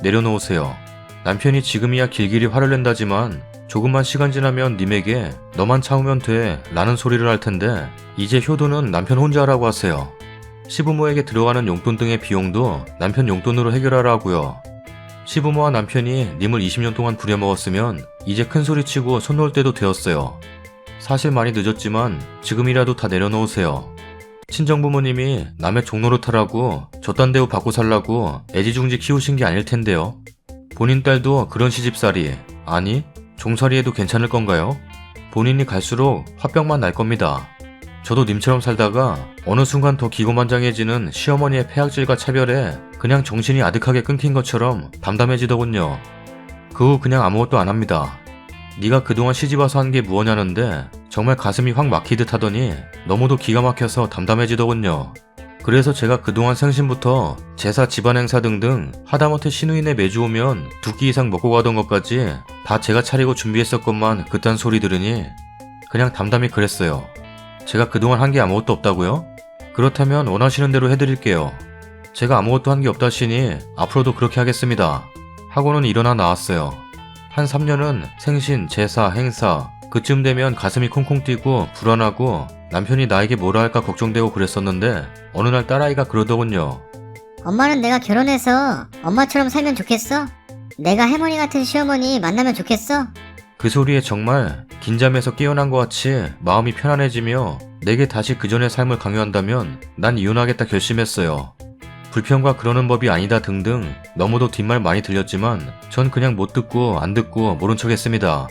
내려놓으세요. 남편이 지금이야 길길이 화를 낸다지만 조금만 시간 지나면 님에게 너만 참으면 돼 라는 소리를 할 텐데 이제 효도는 남편 혼자 하라고 하세요. 시부모에게 들어가는 용돈 등의 비용도 남편 용돈으로 해결하라고요. 시부모와 남편이 님을 20년 동안 부려먹었으면 이제 큰소리치고 손 놓을 때도 되었어요. 사실 많이 늦었지만 지금이라도 다 내려놓으세요. 친정부모님이 남의 종노릇하라고 저딴 대우 받고 살라고 애지중지 키우신 게 아닐 텐데요. 본인 딸도 그런 시집살이, 아니 종살이해도 괜찮을 건가요? 본인이 갈수록 화병만 날 겁니다. 저도 님처럼 살다가 어느 순간 더 기고만장해지는 시어머니의 폐악질과 차별에 그냥 정신이 아득하게 끊긴 것처럼 담담해지더군요. 그 후 그냥 아무것도 안 합니다. 네가 그동안 시집와서 한 게 무엇냐는데 정말 가슴이 확 막히듯 하더니 너무도 기가 막혀서 담담해지더군요. 그래서 제가 그동안 생신부터 제사 집안 행사 등등 하다못해 시누이네 매주 오면 2끼 이상 먹고 가던 것까지 다 제가 차리고 준비했었건만 그딴 소리 들으니 그냥 담담히 그랬어요. 제가 그동안 한 게 아무것도 없다고요? 그렇다면 원하시는 대로 해드릴게요. 제가 아무것도 한 게 없다시니 앞으로도 그렇게 하겠습니다. 하고는 일어나 나왔어요. 한 3년은 생신, 제사, 행사 그쯤 되면 가슴이 콩콩 뛰고 불안하고 남편이 나에게 뭐라 할까 걱정되고 그랬었는데 어느 날 딸아이가 그러더군요. 엄마는 내가 결혼해서 엄마처럼 살면 좋겠어? 내가 할머니 같은 시어머니 만나면 좋겠어? 그 소리에 정말 긴잠에서 깨어난 것 같이 마음이 편안해지며 내게 다시 그전의 삶을 강요한다면 난 이혼하겠다 결심했어요. 불평과 그러는 법이 아니다 등등 너무도 뒷말 많이 들렸지만 전 그냥 못 듣고 안 듣고 모른 척 했습니다.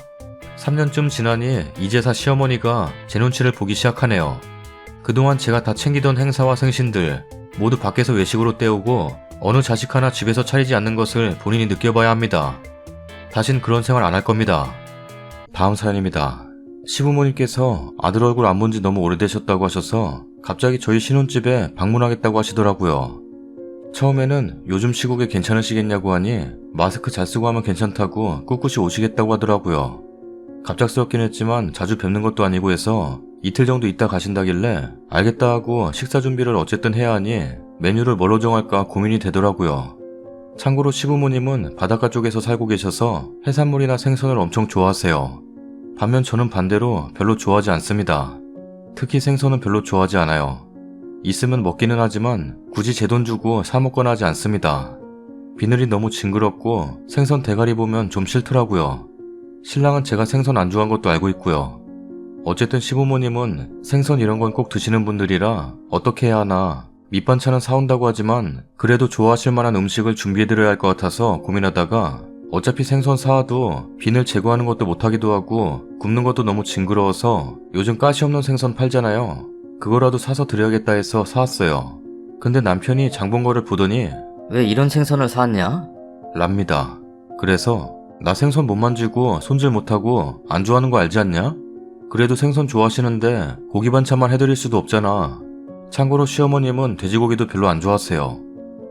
3년쯤 지나니 이제사 시어머니가 제 눈치를 보기 시작하네요. 그동안 제가 다 챙기던 행사와 생신들 모두 밖에서 외식으로 때우고 어느 자식 하나 집에서 차리지 않는 것을 본인이 느껴봐야 합니다. 다신 그런 생활 안 할 겁니다. 다음 사연입니다. 시부모님께서 아들 얼굴 안 본 지 너무 오래되셨다고 하셔서 갑자기 저희 신혼집에 방문하겠다고 하시더라고요. 처음에는 요즘 시국에 괜찮으시겠냐고 하니 마스크 잘 쓰고 하면 괜찮다고 꿋꿋이 오시겠다고 하더라고요. 갑작스럽긴 했지만 자주 뵙는 것도 아니고 해서 이틀 정도 있다 가신다길래 알겠다 하고 식사 준비를 어쨌든 해야 하니 메뉴를 뭘로 정할까 고민이 되더라고요. 참고로 시부모님은 바닷가 쪽에서 살고 계셔서 해산물이나 생선을 엄청 좋아하세요. 반면 저는 반대로 별로 좋아하지 않습니다. 특히 생선은 별로 좋아하지 않아요. 있으면 먹기는 하지만 굳이 제 돈 주고 사 먹거나 하지 않습니다. 비늘이 너무 징그럽고 생선 대가리 보면 좀 싫더라고요. 신랑은 제가 생선 안 좋아한 것도 알고 있고요. 어쨌든 시부모님은 생선 이런 건 꼭 드시는 분들이라 어떻게 해야 하나 밑반찬은 사온다고 하지만 그래도 좋아하실 만한 음식을 준비해드려야 할 것 같아서 고민하다가 어차피 생선 사와도 비늘 제거하는 것도 못하기도 하고 굽는 것도 너무 징그러워서 요즘 가시 없는 생선 팔잖아요. 그거라도 사서 드려야겠다 해서 사왔어요. 근데 남편이 장본 거를 보더니 왜 이런 생선을 사왔냐? 랍니다. 그래서 나 생선 못 만지고 손질 못하고 안 좋아하는 거 알지 않냐? 그래도 생선 좋아하시는데 고기 반찬만 해드릴 수도 없잖아. 참고로 시어머님은 돼지고기도 별로 안 좋아하세요.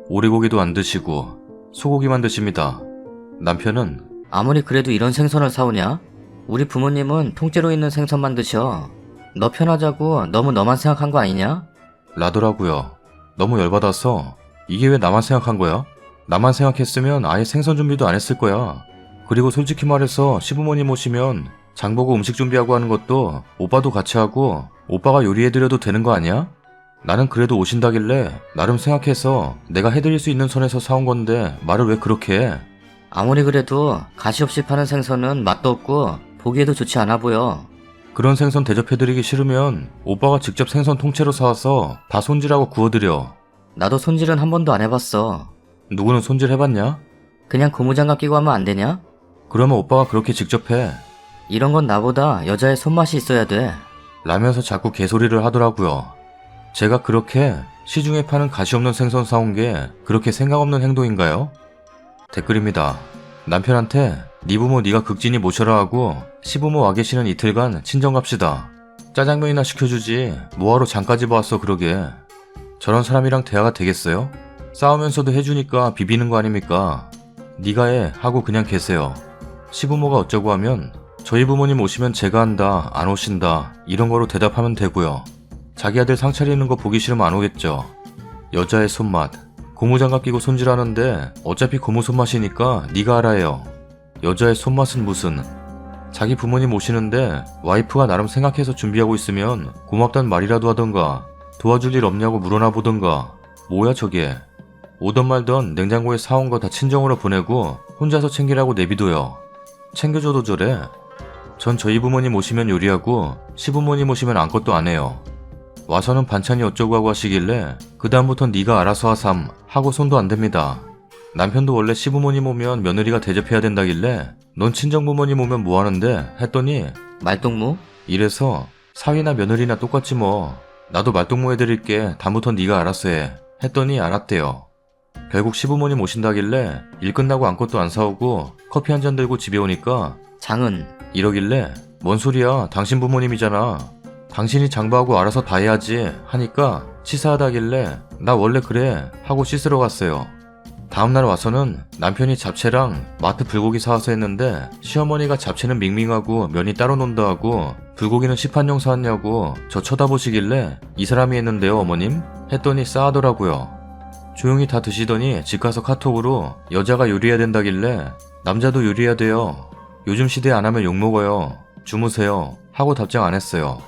오리고기도 안 드시고 소고기만 드십니다. 남편은 아무리 그래도 이런 생선을 사오냐? 우리 부모님은 통째로 있는 생선만 드셔. 너 편하자고 너무 너만 생각한 거 아니냐? 라더라고요. 너무 열받아서 이게 왜 나만 생각한 거야? 나만 생각했으면 아예 생선 준비도 안 했을 거야. 그리고 솔직히 말해서 시부모님 오시면 장보고 음식 준비하고 하는 것도 오빠도 같이 하고 오빠가 요리해드려도 되는 거 아니야? 나는 그래도 오신다길래 나름 생각해서 내가 해드릴 수 있는 선에서 사온 건데 말을 왜 그렇게 해? 아무리 그래도 가시 없이 파는 생선은 맛도 없고 보기에도 좋지 않아 보여. 그런 생선 대접해드리기 싫으면 오빠가 직접 생선 통째로 사와서 다 손질하고 구워드려. 나도 손질은 한 번도 안 해봤어. 누구는 손질 해봤냐? 그냥 고무장갑 끼고 하면 안 되냐? 그러면 오빠가 그렇게 직접 해. 이런 건 나보다 여자의 손맛이 있어야 돼. 라면서 자꾸 개소리를 하더라고요. 제가 그렇게 시중에 파는 가시 없는 생선 사온 게 그렇게 생각 없는 행동인가요? 댓글입니다. 남편한테 네 부모 네가 극진히 모셔라 하고 시부모 와 계시는 이틀간 친정 갑시다. 짜장면이나 시켜주지 뭐하러 장까지 봐왔어 그러게. 저런 사람이랑 대화가 되겠어요? 싸우면서도 해주니까 비비는 거 아닙니까? 네가 해 하고 그냥 계세요. 시부모가 어쩌고 하면 저희 부모님 오시면 제가 한다 안 오신다 이런 거로 대답하면 되고요. 자기 아들 상 차리는 거 보기 싫으면 안 오겠죠. 여자의 손맛. 고무장갑 끼고 손질하는데 어차피 고무 손맛이니까 네가 알아 해요. 여자의 손맛은 무슨. 자기 부모님 오시는데 와이프가 나름 생각해서 준비하고 있으면 고맙단 말이라도 하던가 도와줄 일 없냐고 물어나 보던가. 뭐야 저게. 오던 말던 냉장고에 사온 거 다 친정으로 보내고 혼자서 챙기라고 내비둬요. 챙겨줘도 저래. 전 저희 부모님 오시면 요리하고 시부모님 오시면 아무것도 안 해요. 와서는 반찬이 어쩌고 하고 하시길래 그 다음부턴 네가 알아서 하삼 하고 손도 안 댑니다. 남편도 원래 시부모님 오면 며느리가 대접해야 된다길래 넌 친정부모님 오면 뭐 하는데 했더니 말동무? 이래서 사위나 며느리나 똑같지 뭐. 나도 말동무 해드릴게. 다음부턴 네가 알아서 해 했더니 알았대요. 결국 시부모님 오신다길래 일 끝나고 아무것도 안 사오고 커피 한 잔 들고 집에 오니까 장은? 이러길래 뭔 소리야 당신 부모님이잖아. 당신이 장부하고 알아서 다 해야지 하니까 치사하다길래 나 원래 그래 하고 씻으러 갔어요. 다음날 와서는 남편이 잡채랑 마트 불고기 사와서 했는데 시어머니가 잡채는 밍밍하고 면이 따로 논다 하고 불고기는 시판용 사왔냐고 저 쳐다보시길래 이 사람이 했는데요 어머님? 했더니 싸하더라고요. 조용히 다 드시더니 집 가서 카톡으로 여자가 요리해야 된다길래 남자도 요리해야 돼요. 요즘 시대에 안 하면 욕먹어요. 주무세요. 하고 답장 안 했어요.